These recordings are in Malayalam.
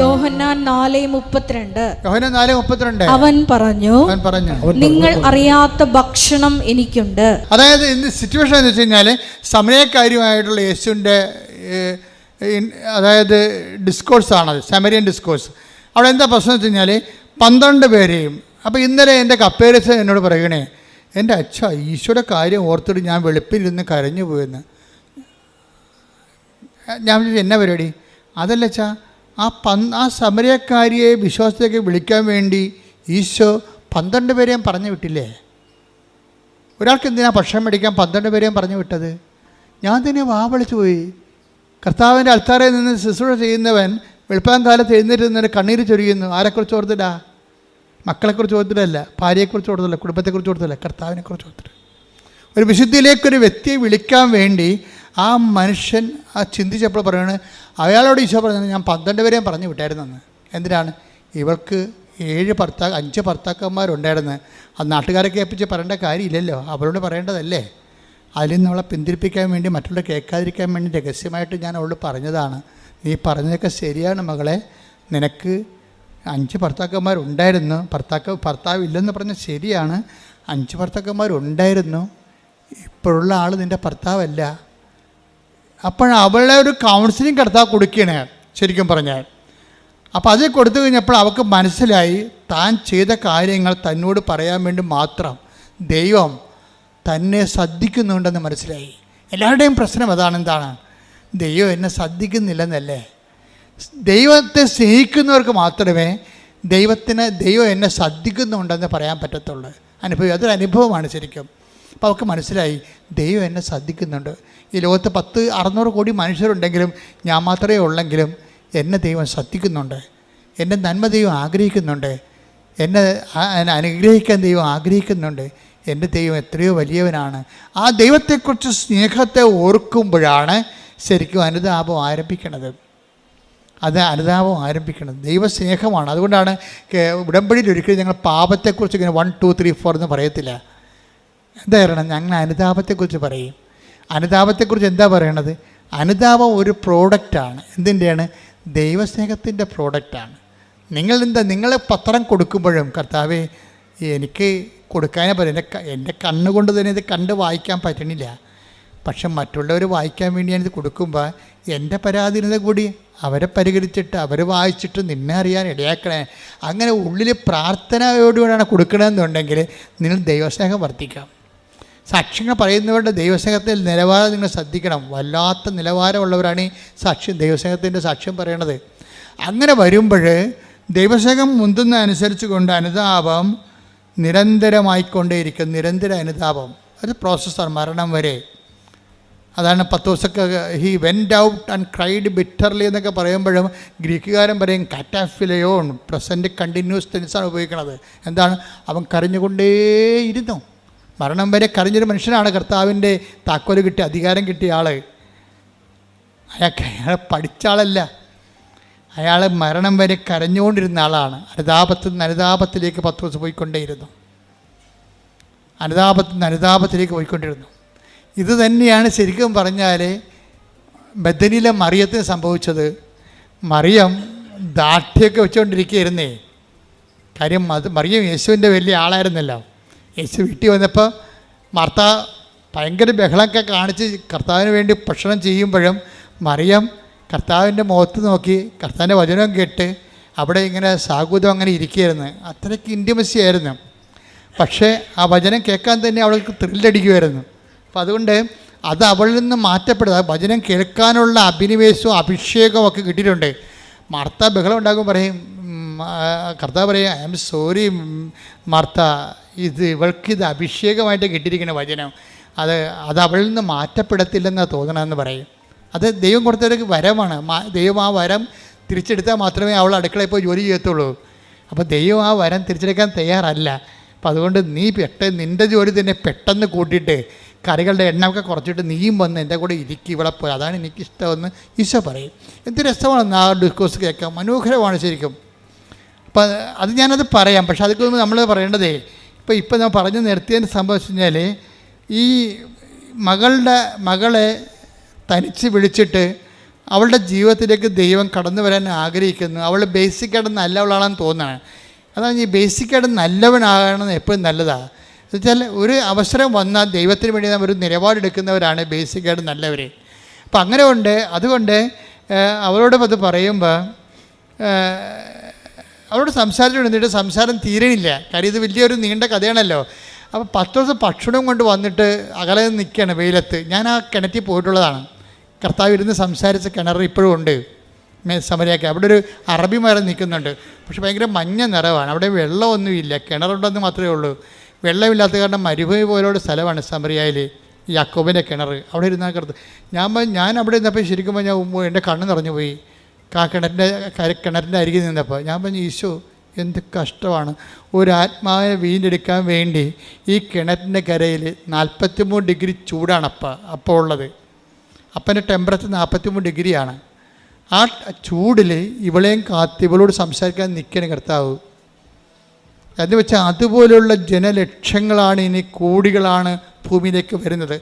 യോഹന്നാൻ 4:32. യോഹന്നാൻ 4:32. അവൻ പറഞ്ഞു, നിങ്ങൾ അറിയാത്ത ഭക്ഷണം എനിക്കുണ്ട്. അതായത് ഇന്ന് സിറ്റുവേഷൻ എന്ന് വെച്ച് കഴിഞ്ഞാൽ സമരക്കാരിയുമായിട്ടുള്ള യേശുവിൻ്റെ അതായത് ഡിസ്കോഴ്സാണത്, സമരിയൻ ഡിസ്കോഴ്സ്. അവിടെ എന്താ പ്രശ്നം വെച്ച് കഴിഞ്ഞാൽ 12 പേരെയും. അപ്പോൾ ഇന്നലെ എൻ്റെ കപ്പേരസ് എന്നോട് പറയണേ, എൻ്റെ അച്ഛ ഈശോയുടെ കാര്യം ഓർത്തിട്ട് ഞാൻ വെളുപ്പിലിരുന്ന് കരഞ്ഞു പോയെന്ന്. ഞാൻ എന്നാ പരിപാടി? അതല്ല അച്ഛാ, ആ സമരക്കാരിയെ വിശ്വാസത്തേക്ക് വിളിക്കാൻ വേണ്ടി ഈശോ 12 പേരെയും പറഞ്ഞു വിട്ടില്ലേ? ഒരാൾക്ക് എന്തിനാണ് ഭക്ഷണം മേടിക്കാൻ 12 പേരെയും പറഞ്ഞു വിട്ടത്? ഞാൻ തന്നെ വിളിച്ചു പോയി. കർത്താവിൻ്റെ അൾത്താരയിൽ നിന്ന് ശുശ്രൂഷ ചെയ്യുന്നവൻ വെളുപ്പാൻ കാലത്ത് എഴുന്നേറ്റ് നിന്നിട്ട് കണ്ണീര് ചൊരിയുന്നു. ആരെക്കുറിച്ച് ഓർത്തിട്ടാ? മക്കളെക്കുറിച്ച് ഓർത്തിട്ടല്ല, ഭാര്യയെക്കുറിച്ച് ഓർത്തില്ല, കുടുംബത്തെക്കുറിച്ച് ഓർത്തില്ല, കർത്താവിനെക്കുറിച്ച് ഓർത്തിട്ട്. ഒരു വിശുദ്ധിയിലേക്കൊരു വ്യക്തിയെ വിളിക്കാൻ വേണ്ടി ആ മനുഷ്യൻ ചിന്തിച്ചപ്പോൾ പറയുന്നത്, അയാളോട് ഈശോ പറഞ്ഞത് ഞാൻ 12 പേരെയും പറഞ്ഞു വിട്ടായിരുന്നെന്ന്. എന്തിനാണ്? ഇവൾക്ക് 5 ഭർത്താക്കന്മാരുണ്ടായിരുന്നു. അത് നാട്ടുകാരെ കേൾപ്പിച്ച് പറയേണ്ട കാര്യമില്ലല്ലോ, അവരോട് പറയേണ്ടതല്ലേ. അതിൽ നിന്ന് അവളെ പിന്തിരിപ്പിക്കാൻ വേണ്ടി, മറ്റുള്ള കേൾക്കാതിരിക്കാൻ വേണ്ടി രഹസ്യമായിട്ട് ഞാൻ അവളോട് പറഞ്ഞതാണ്. നീ പറഞ്ഞതൊക്കെ ശരിയാണ് മകളെ, നിനക്ക് 5 ഭർത്താക്കന്മാരുണ്ടായിരുന്നു. ഭർത്താവ് ഇല്ലെന്ന് പറഞ്ഞാൽ ശരിയാണ്, 5 ഭർത്താക്കന്മാരുണ്ടായിരുന്നു. ഇപ്പോഴുള്ള ആൾ നിൻ്റെ ഭർത്താവല്ല. അപ്പോൾ അവളെ ഒരു കൗൺസിലിംഗ് കർത്താവ് കൊടുക്കുകയാണ് ശരിക്കും പറഞ്ഞാൽ. അപ്പോൾ അത് കൊടുത്തു കഴിഞ്ഞപ്പോൾ അവൾക്ക് മനസ്സിലായി, താൻ ചെയ്ത കാര്യങ്ങൾ തന്നോട് പറയാൻ വേണ്ടി മാത്രം ദൈവം തന്നെ ശ്രദ്ധിക്കുന്നുണ്ടെന്ന് മനസ്സിലായി. എല്ലാവരുടെയും പ്രശ്നം അതാണ്. എന്താണ്? ദൈവം എന്നെ ശ്രദ്ധിക്കുന്നില്ലെന്നല്ലേ. ദൈവത്തെ സ്നേഹിക്കുന്നവർക്ക് മാത്രമേ ദൈവം എന്നെ ശ്രദ്ധിക്കുന്നുണ്ടെന്ന് പറയാൻ പറ്റത്തുള്ളൂ. അതൊരു അനുഭവമാണ് ശരിക്കും. അപ്പോൾ അവർക്ക് മനസ്സിലായി, ദൈവം എന്നെ ശ്രദ്ധിക്കുന്നുണ്ട്. ഈ ലോകത്ത് 600 കോടി മനുഷ്യരുണ്ടെങ്കിലും ഞാൻ മാത്രമേ ഉള്ളെങ്കിലും എന്നെ ദൈവം ശ്രദ്ധിക്കുന്നുണ്ട്. എൻ്റെ നന്മ ദൈവം ആഗ്രഹിക്കുന്നുണ്ട്. എന്നെ അനുഗ്രഹിക്കാൻ ദൈവം ആഗ്രഹിക്കുന്നുണ്ട്. എൻ്റെ ദൈവം എത്രയോ വലിയവനാണ്. ആ ദൈവത്തെക്കുറിച്ച് സ്നേഹത്തെ ഓർക്കുമ്പോഴാണ് ശരിക്കും അനുതാപം ആരംഭിക്കുന്നത്. ദൈവസ്നേഹമാണ്. അതുകൊണ്ടാണ് ഉടമ്പടിയിൽ ഒരിക്കലും ഞങ്ങൾ പാപത്തെക്കുറിച്ച് ഇങ്ങനെ 1, 2, 3, 4 എന്ന് പറയത്തില്ല. എന്താ പറയണം? ഞങ്ങൾ അനുതാപത്തെക്കുറിച്ച് പറയും. അനുതാപത്തെക്കുറിച്ച് എന്താ പറയണത്? അനുതാപം ഒരു പ്രോഡക്റ്റാണ്. എന്തിൻ്റെയാണ്? ദൈവസ്നേഹത്തിൻ്റെ പ്രോഡക്റ്റാണ്. നിങ്ങൾ പത്രം കൊടുക്കുമ്പോഴും കർത്താവേ എനിക്ക് കൊടുക്കാനേ പറയും. എൻ്റെ കണ്ണുകൊണ്ട് തന്നെ ഇത് കണ്ട് വായിക്കാൻ പറ്റണില്ല. പക്ഷെ മറ്റുള്ളവർ വായിക്കാൻ വേണ്ടി ഞാനിത് കൊടുക്കുമ്പോൾ എൻ്റെ പരാധീനത കൂടി അവരെ പരിഹരിച്ചിട്ട് അവർ വായിച്ചിട്ട് നിന്നെ അറിയാൻ ഇടയാക്കണേ. അങ്ങനെ ഉള്ളിൽ പ്രാർത്ഥനയോടുകൂടിയാണ് കൊടുക്കണമെന്നുണ്ടെങ്കിൽ നിങ്ങൾ ദൈവസ്നേഹം വർദ്ധിക്കാം. സാക്ഷ്യങ്ങൾ പറയുന്നവരുടെ ദൈവസ്നേഹത്തിൽ നിലവാരം നിങ്ങൾ ശ്രദ്ധിക്കണം. വല്ലാത്ത നിലവാരമുള്ളവരാണ് ഈ ദൈവസ്നേഹത്തിൻ്റെ സാക്ഷ്യം പറയണത്. അങ്ങനെ വരുമ്പോൾ ദൈവസ്നേഹം മുന്തുന്ന അനുസരിച്ച് കൊണ്ട് അനുതാപം നിരന്തരമായിക്കൊണ്ടേയിരിക്കും. നിരന്തര അനുതാപം ഒരു പ്രോസസ്സാണ് മരണം വരെ. അതാണ് 10 ദിവസമൊക്കെ he went out and cried bitterly എന്നൊക്കെ പറയുമ്പോഴും ഗ്രീക്കുകാരൻ പറയും കാറ്റാഫിലയോൺ, പ്രസൻറ്റ് കണ്ടിന്യൂസ് ടെൻസാണ് ഉപയോഗിക്കുന്നത്. എന്താണ്? അവൻ കരഞ്ഞുകൊണ്ടേയിരുന്നു. മരണം വരെ കരഞ്ഞൊരു മനുഷ്യനാണ് കർത്താവിൻ്റെ താക്കോല് കിട്ടിയ അധികാരം കിട്ടിയ ആൾ. അയാൾ പഠിച്ച ആളല്ല, അയാൾ മരണം വരെ കരഞ്ഞുകൊണ്ടിരുന്ന ആളാണ്. അനുതാപത്തിൽ നിന്ന് അനുതാപത്തിലേക്ക് 10 ദിവസം പോയിക്കൊണ്ടേയിരുന്നു. അനുതാപത്തിലേക്ക് പോയിക്കൊണ്ടിരുന്നു. ഇത് തന്നെയാണ് ശരിക്കും പറഞ്ഞാൽ ബദനിലെ മറിയത്തിന് സംഭവിച്ചത്. മറിയം ദാഠ്യമൊക്കെ വെച്ചുകൊണ്ടിരിക്കുകയായിരുന്നേ. കാര്യം മറിയം യേശുവിൻ്റെ വലിയ ആളായിരുന്നല്ലോ. യേശു വീട്ടിൽ വന്നപ്പോൾ മാർത്ത ഭയങ്കര ബഹളമൊക്കെ കാണിച്ച് കർത്താവിന് വേണ്ടി ഭക്ഷണം ചെയ്യുമ്പോഴും മറിയം കർത്താവിൻ്റെ മുഖത്ത് നോക്കി കർത്താവിൻ്റെ വചനം കേട്ട് അവിടെ ഇങ്ങനെ സാഗൂതം അങ്ങനെ ഇരിക്കുകയായിരുന്നു. അത്രയ്ക്ക് ഇൻറ്റിമസി ആയിരുന്നു. പക്ഷേ ആ വചനം കേൾക്കാൻ തന്നെ അവൾക്ക് ത്രില്ലടിക്കുമായിരുന്നു. അപ്പം അതുകൊണ്ട് അത് അവളിൽ നിന്ന് മാറ്റപ്പെടുക. വചനം കേൾക്കാനുള്ള അഭിനിവേശവും അഭിഷേകവും ഒക്കെ കിട്ടിയിട്ടുണ്ട്. മാർത്ത ബഹളം ഉണ്ടാകും, പറയും കർത്താവ് പറയും ഐ ആം സോറി മാർത്ത, ഇവൾക്കിത് അഭിഷേകമായിട്ട് കിട്ടിയിരിക്കുന്ന വചനം, അത് അവളിൽ നിന്ന് മാറ്റപ്പെടത്തില്ലെന്നാണ് തോന്നണമെന്ന് പറയും. അത് ദൈവം കൊടുത്തൊരു വരമാണ്. ദൈവം ആ വരം തിരിച്ചെടുത്താൽ മാത്രമേ അവൾ അടുക്കളയിൽ പോയി ജോലി ചെയ്യത്തുള്ളൂ. അപ്പോൾ ദൈവം ആ വരം തിരിച്ചെടുക്കാൻ തയ്യാറല്ല. അപ്പം അതുകൊണ്ട് നീ നിൻ്റെ ജോലി തന്നെ പെട്ടെന്ന് കൂട്ടിയിട്ട് കറികളുടെ എണ്ണമൊക്കെ കുറച്ചിട്ട് നീയും വന്ന് എൻ്റെ കൂടെ ഇരിക്കും ഇവിടെ പോയി, അതാണ് എനിക്കിഷ്ടമെന്ന് ഈശോ പറയും. എന്ത് രസമാണ് ആ ഡിസ്കോഴ്സ് കേൾക്കാൻ, മനോഹരമാണ് ശരിക്കും. അപ്പം അത് ഞാനത് പറയാം. പക്ഷെ അതൊക്കെ നമ്മൾ പറയേണ്ടതേ ഇപ്പം ഞാൻ പറഞ്ഞു നിർത്തിയതിന് സംഭവിച്ചു കഴിഞ്ഞാൽ ഈ മകളെ തനിച്ച് വിളിച്ചിട്ട് അവളുടെ ജീവിതത്തിലേക്ക് ദൈവം കടന്നു വരാൻ ആഗ്രഹിക്കുന്നു. അവൾ ബേസിക്കായിട്ട് നല്ലവളാണെന്ന് തോന്നുകയാണ്. അതാണ് ഈ ബേസിക്കായിട്ട് നല്ലവനാകണമെന്ന് എപ്പോഴും നല്ലതാണ്. എന്നുവെച്ചാൽ ഒരു അവസരം വന്നാൽ ദൈവത്തിന് വേണ്ടി നമ്മൾ ഒരു നിലപാടെടുക്കുന്നവരാണ് ബേസിക്കായിട്ട് നല്ലവർ. അപ്പം അങ്ങനെ ഉണ്ട്. അതുകൊണ്ട് അവരോട് അത് പറയുമ്പോൾ അവരോട് സംസാരിച്ചുകൊണ്ടിട്ട് സംസാരം തീരണില്ല. കാര്യം ഇത് വലിയൊരു നീണ്ട കഥയാണല്ലോ. അപ്പോൾ 10 ദിവസം ഭക്ഷണം കൊണ്ട് വന്നിട്ട് അകലെ നിൽക്കുകയാണ് വെയിലത്ത്. ഞാൻ ആ കിണറ്റിൽ പോയിട്ടുള്ളതാണ്. കർത്താവ് ഇരുന്ന് സംസാരിച്ച കിണർ ഇപ്പോഴും ഉണ്ട് സമരയൊക്കെ. അവിടെ ഒരു അറബി മരം നിൽക്കുന്നുണ്ട്. പക്ഷെ ഭയങ്കര മഞ്ഞ നിറവാണ്. അവിടെ വെള്ളമൊന്നുമില്ല, കിണറുണ്ടെന്ന് മാത്രമേ ഉള്ളൂ. വെള്ളമില്ലാത്ത കാരണം മരുഭൂമി പോലുള്ള സ്ഥലമാണ് സമരിയയിൽ യാക്കോബിൻ്റെ കിണർ. അവിടെ ഇരുന്നാൽ ഞാൻ അവിടെ ഇരുന്നപ്പോൾ ശരിക്കും ഞാൻ എൻ്റെ കണ്ണ് നിറഞ്ഞു പോയി. കിണറിൻ്റെ അരികിൽ നിന്നപ്പോൾ ഞാൻ പറഞ്ഞു, ഈശോ എന്ത് കഷ്ടമാണ്. ഒരു ആത്മാവിനെ വീണ്ടെടുക്കാൻ വേണ്ടി ഈ കിണറ്റിൻ്റെ കരയിൽ 43 ഡിഗ്രി ചൂടാണ് അപ്പോൾ ഉള്ളത്. അപ്പൻ്റെ ടെമ്പറേച്ചർ 43 ഡിഗ്രിയാണ്. ആ ചൂടിൽ ഇവളെയും കാത്ത് ഇവളോട് സംസാരിക്കാൻ നിൽക്കണം കർത്താവ്. എന്ന് വെച്ചാൽ അതുപോലുള്ള ജനലക്ഷങ്ങളാണ്, ഇനി കോടികളാണ് ഭൂമിയിലേക്ക് വരുന്നത്.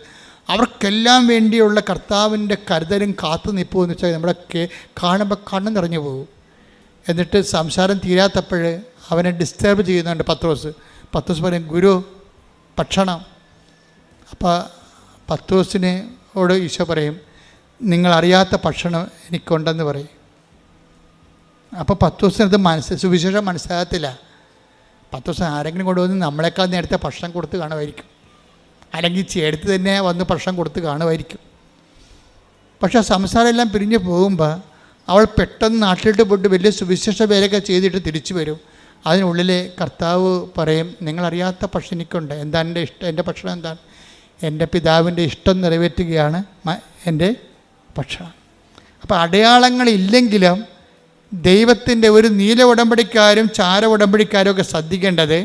അവർക്കെല്ലാം വേണ്ടിയുള്ള കർത്താവിൻ്റെ കരുതലും കാത്തു നിൽപ്പും എന്ന് വെച്ചാൽ നമ്മുടെ കാണുമ്പോൾ കണ്ണ് നിറഞ്ഞു പോകും. എന്നിട്ട് സംസാരം തീരാത്തപ്പോൾ അവനെ ഡിസ്റ്റർബ് ചെയ്യുന്നുണ്ട് പത്രോസ് പറയും, ഗുരു ഭക്ഷണം. അപ്പോൾ പത്രോസിനോട് ഈശോ പറയും, നിങ്ങളറിയാത്ത ഭക്ഷണം എനിക്കുണ്ടെന്ന് പറയും. അപ്പോൾ പത്രോസിനത് സുവിശേഷം മനസ്സിലാകത്തില്ല. പത്രോസ് ആരെങ്കിലും കൊണ്ടുവന്ന് നമ്മളെക്കാൾ നേരത്തെ ഭക്ഷണം കൊടുത്ത് കാണുമായിരിക്കും, അല്ലെങ്കിൽ ചേർത്ത് തന്നെ വന്ന് ഭക്ഷണം കൊടുത്ത് കാണുമായിരിക്കും. പക്ഷേ സംസാരം എല്ലാം പിരിഞ്ഞ് പോകുമ്പോൾ അവൾ പെട്ടെന്ന് നാട്ടിലിട്ട് പോയിട്ട് വലിയ സുവിശേഷ വേലയൊക്കെ ചെയ്തിട്ട് തിരിച്ചു വരും. അതിനുള്ളിൽ കർത്താവ് പറയും, നിങ്ങളറിയാത്ത ഭക്ഷണം എനിക്കുണ്ട്. എന്താ എൻ്റെ ഇഷ്ടം? എൻ്റെ ഭക്ഷണം എന്താണ്? എൻ്റെ പിതാവിൻ്റെ ഇഷ്ടം നിറവേറ്റുകയാണ് എൻ്റെ ഭക്ഷണം. അപ്പോൾ അടയാളങ്ങളില്ലെങ്കിലും ദൈവത്തിൻ്റെ ഒരു നീല ഉടമ്പടിക്കാരും ചാര ഉടമ്പടിക്കാരും ഒക്കെ ശ്രദ്ധിക്കേണ്ടത്,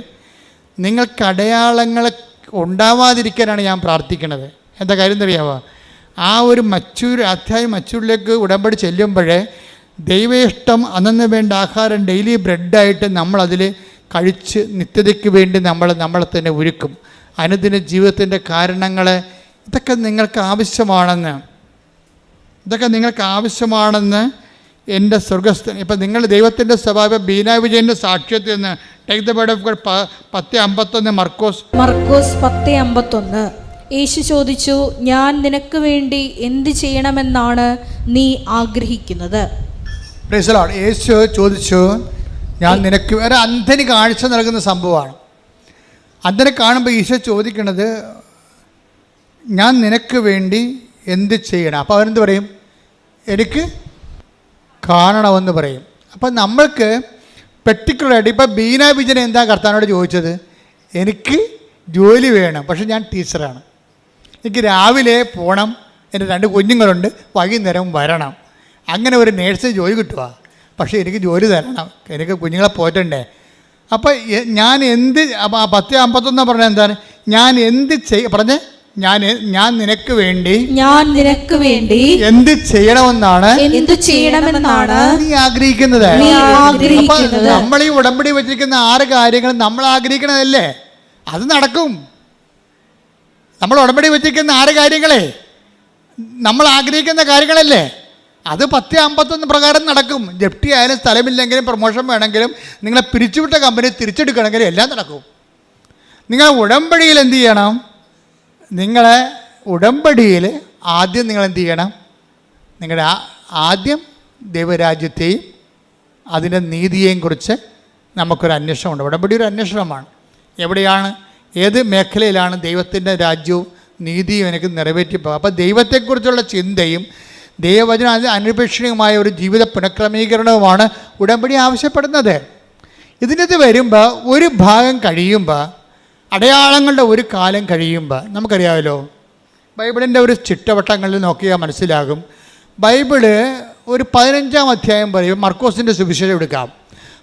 നിങ്ങൾക്ക് അടയാളങ്ങൾ ഉണ്ടാവാതിരിക്കാനാണ് ഞാൻ പ്രാർത്ഥിക്കുന്നത്. എന്താ കാര്യം എന്നറിയാമോ? ആ ഒരു മച്ചൂരിലേക്ക് ഉടമ്പടി ചെല്ലുമ്പോഴേ ദൈവ ഇഷ്ടം അന്നു വേണ്ട ആഹാരം ഡെയിലി ബ്രെഡായിട്ട് നമ്മളതിൽ കഴിച്ച് നിത്യതയ്ക്ക് വേണ്ടി നമ്മളെ തന്നെ ഒരുക്കും. അനുദിന ജീവിതത്തിൻ്റെ കാരണങ്ങൾ ഇതൊക്കെ നിങ്ങൾക്ക് ആവശ്യമാണെന്ന് എൻ്റെ സ്വർഗസ്ഥൻ. ഇപ്പം നിങ്ങൾ ദൈവത്തിൻ്റെ സ്വഭാവം ബീന വിജയൻ്റെ സാക്ഷ്യത്തിൽ നിന്ന് take the word of God 10:51 മർക്കോസ് 10:51. യേശു ചോദിച്ചു, ഞാൻ നിനക്ക് വേണ്ടി എന്ത് ചെയ്യണമെന്നാണ് നീ ആഗ്രഹിക്കുന്നത്? Praise the Lord. യേശു ചോദിച്ചു, ഞാൻ നിനക്ക് ഒരു അന്ധന് കാഴ്ച നൽകുന്ന സംഭവമാണ്. അന്ധനെ കാണുമ്പോൾ ഈശോ ചോദിക്കണത്, ഞാൻ നിനക്ക് വേണ്ടി എന്ത് ചെയ്യണം? അപ്പോൾ അവനെന്ത് പറയും? എനിക്ക് കാണണമെന്ന് പറയും. അപ്പം നമ്മൾക്ക് പെർട്ടിക്കുലറായിട്ട് ഇപ്പോൾ ബീന വിജയൻ എന്താ കർത്താവിനോട് ചോദിച്ചത്? എനിക്ക് ജോലി വേണം, പക്ഷെ ഞാൻ ടീച്ചറാണ്. എനിക്ക് രാവിലെ പോകണം, എൻ്റെ 2 കുഞ്ഞുങ്ങളുണ്ട്, വൈകുന്നേരം വരണം. അങ്ങനെ ഒരു നേഴ്സിന് ജോലി കിട്ടുക, പക്ഷേ എനിക്ക് ജോലി തരണം, എനിക്ക് കുഞ്ഞുങ്ങളെ പോറ്റണ്ടേ. അപ്പോൾ ഞാൻ എന്ത് 10:51 പറഞ്ഞാൽ എന്താണ്? ഞാൻ എന്ത് പറഞ്ഞേ? ഞാൻ നിനക്ക് വേണ്ടി എന്ത് ചെയ്യണമെന്നാണ് നീ ആഗ്രഹിക്കുന്നത്. അപ്പൊ നമ്മൾ ഈ ഉടമ്പടി വെച്ചിരിക്കുന്ന 6 കാര്യങ്ങൾ നമ്മൾ ആഗ്രഹിക്കണതല്ലേ, അത് നടക്കും. നമ്മൾ ഉടമ്പടി വെച്ചിരിക്കുന്ന 6 കാര്യങ്ങളെ നമ്മൾ ആഗ്രഹിക്കുന്ന കാര്യങ്ങളല്ലേ, അത് 10:51 പ്രകാരം നടക്കും. ജപ്തി ആയാലും സ്ഥലമില്ലെങ്കിലും പ്രൊമോഷൻ വേണമെങ്കിലും നിങ്ങളെ പിരിച്ചുവിട്ട കമ്പനി തിരിച്ചെടുക്കണമെങ്കിലും എല്ലാം നടക്കും. നിങ്ങൾ ഉടമ്പടിയിൽ എന്ത് ചെയ്യണം? നിങ്ങളെ ഉടമ്പടിയിൽ ആദ്യം നിങ്ങൾ എന്ത് ചെയ്യണം? നിങ്ങളുടെ ആദ്യം ദൈവരാജ്യത്തെയും അതിൻ്റെ നീതിയെയും കുറിച്ച് നമുക്കൊരു അന്വേഷണമുണ്ട്. ഉടമ്പടി ഒരു അന്വേഷണമാണ്. എവിടെയാണ്, ഏത് മേഖലയിലാണ് ദൈവത്തിൻ്റെ രാജ്യവും നീതിയും എനിക്ക് നിറവേറ്റിപ്പോകും. അപ്പോൾ ദൈവത്തെക്കുറിച്ചുള്ള ചിന്തയും ദൈവവചന അനുപേക്ഷണീയമായ ഒരു ജീവിത പുനഃക്രമീകരണവുമാണ് ഉടമ്പടി ആവശ്യപ്പെടുന്നത്. ഇതിനകത്ത് വരുമ്പോൾ ഒരു ഭാഗം കഴിയുമ്പോൾ, അടയാളങ്ങളുടെ ഒരു കാലം കഴിയുമ്പോൾ, നമുക്കറിയാമല്ലോ ബൈബിളിൻ്റെ ഒരു ചിട്ടവട്ടങ്ങളിൽ നോക്കിയാൽ മനസ്സിലാകും. ബൈബിള് ഒരു 15-ാം അധ്യായം പറയും. മർക്കോസിൻ്റെ സുവിശേഷം എടുക്കാം.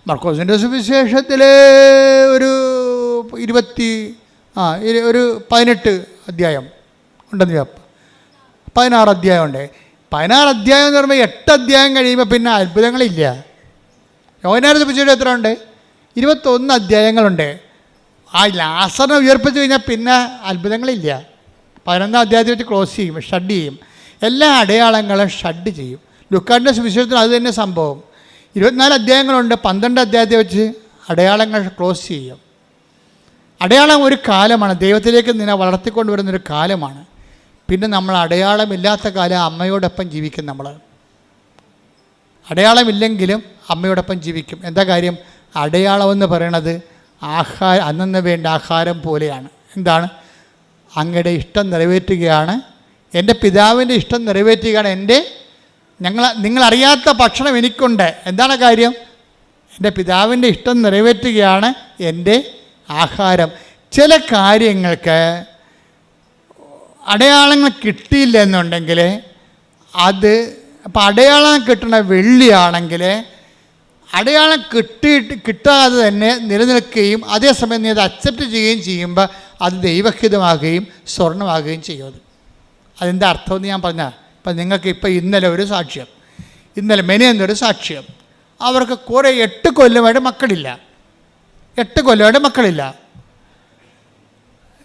മർക്കോസിൻ്റെ സുവിശേഷത്തിൽ ഒരു 18 അധ്യായം ഉണ്ടെന്ന്, 16 അധ്യായം ഉണ്ട്. 16 അധ്യായം എന്ന് പറയുമ്പോൾ 8 അധ്യായം കഴിയുമ്പോൾ പിന്നെ അത്ഭുതങ്ങളില്ല. യോഹന്നാന്റെ സുവിശേഷം എത്ര ഉണ്ട്? 21 അധ്യായങ്ങളുണ്ട്. ആ ലാസറിനെ ഉയർപ്പിച്ച് കഴിഞ്ഞാൽ പിന്നെ അത്ഭുതങ്ങളില്ല. 11-ാം അധ്യായത്തിൽ വെച്ച് ക്ലോസ് ചെയ്യും, ഷഡ് ചെയ്യും. എല്ലാ അടയാളങ്ങളും ഷഡ് ചെയ്യും. ലുക്കാൻ്റെ സുവിശേഷത്തിൽ അത് തന്നെ സംഭവം. 24 അധ്യായങ്ങളുണ്ട്. 12 അധ്യായത്തെ വെച്ച് അടയാളങ്ങൾ ക്ലോസ് ചെയ്യും. അടയാളം ഒരു കാലമാണ്, ദൈവത്തിലേക്ക് നിന്നെ വളർത്തിക്കൊണ്ടുവരുന്നൊരു കാലമാണ്. പിന്നെ നമ്മൾ അടയാളമില്ലാത്ത കാലം അമ്മയോടൊപ്പം ജീവിക്കും. നമ്മൾ അടയാളമില്ലെങ്കിലും അമ്മയോടൊപ്പം ജീവിക്കും. എന്താ കാര്യം? അടയാളമെന്ന് പറയണത് അന്നന്ന് വേണ്ട ആഹാരം പോലെയാണ്. എന്താണ്? അങ്ങയുടെ ഇഷ്ടം നിറവേറ്റുകയാണ്, എൻ്റെ പിതാവിൻ്റെ ഇഷ്ടം നിറവേറ്റുകയാണ്. നിങ്ങളറിയാത്ത ഭക്ഷണം എനിക്കുണ്ട്. എന്താണ് കാര്യം? എൻ്റെ പിതാവിൻ്റെ ഇഷ്ടം നിറവേറ്റുകയാണ് എൻ്റെ ആഹാരം. ചില കാര്യങ്ങൾക്ക് അടയാളങ്ങൾ കിട്ടിയില്ല എന്നുണ്ടെങ്കിൽ അപ്പോൾ അടയാളം കിട്ടുന്ന വെള്ളിയാണെങ്കിൽ അടയാളം കിട്ടാതെ തന്നെ നിലനിൽക്കുകയും അതേസമയം നീ അത് അക്സെപ്റ്റ് ചെയ്യുകയും ചെയ്യുമ്പോൾ അത് ദൈവഹിതമാകുകയും സ്വർണ്ണമാകുകയും ചെയ്യും. അതെന്താ അർത്ഥമെന്ന് ഞാൻ പറഞ്ഞാൽ, ഇപ്പം നിങ്ങൾക്ക് ഇന്നലെ ഒരു സാക്ഷ്യം, മെനിയെന്നൊരു സാക്ഷ്യം. അവർക്ക് കുറേ 8 കൊല്ലമായിട്ട് മക്കളില്ല.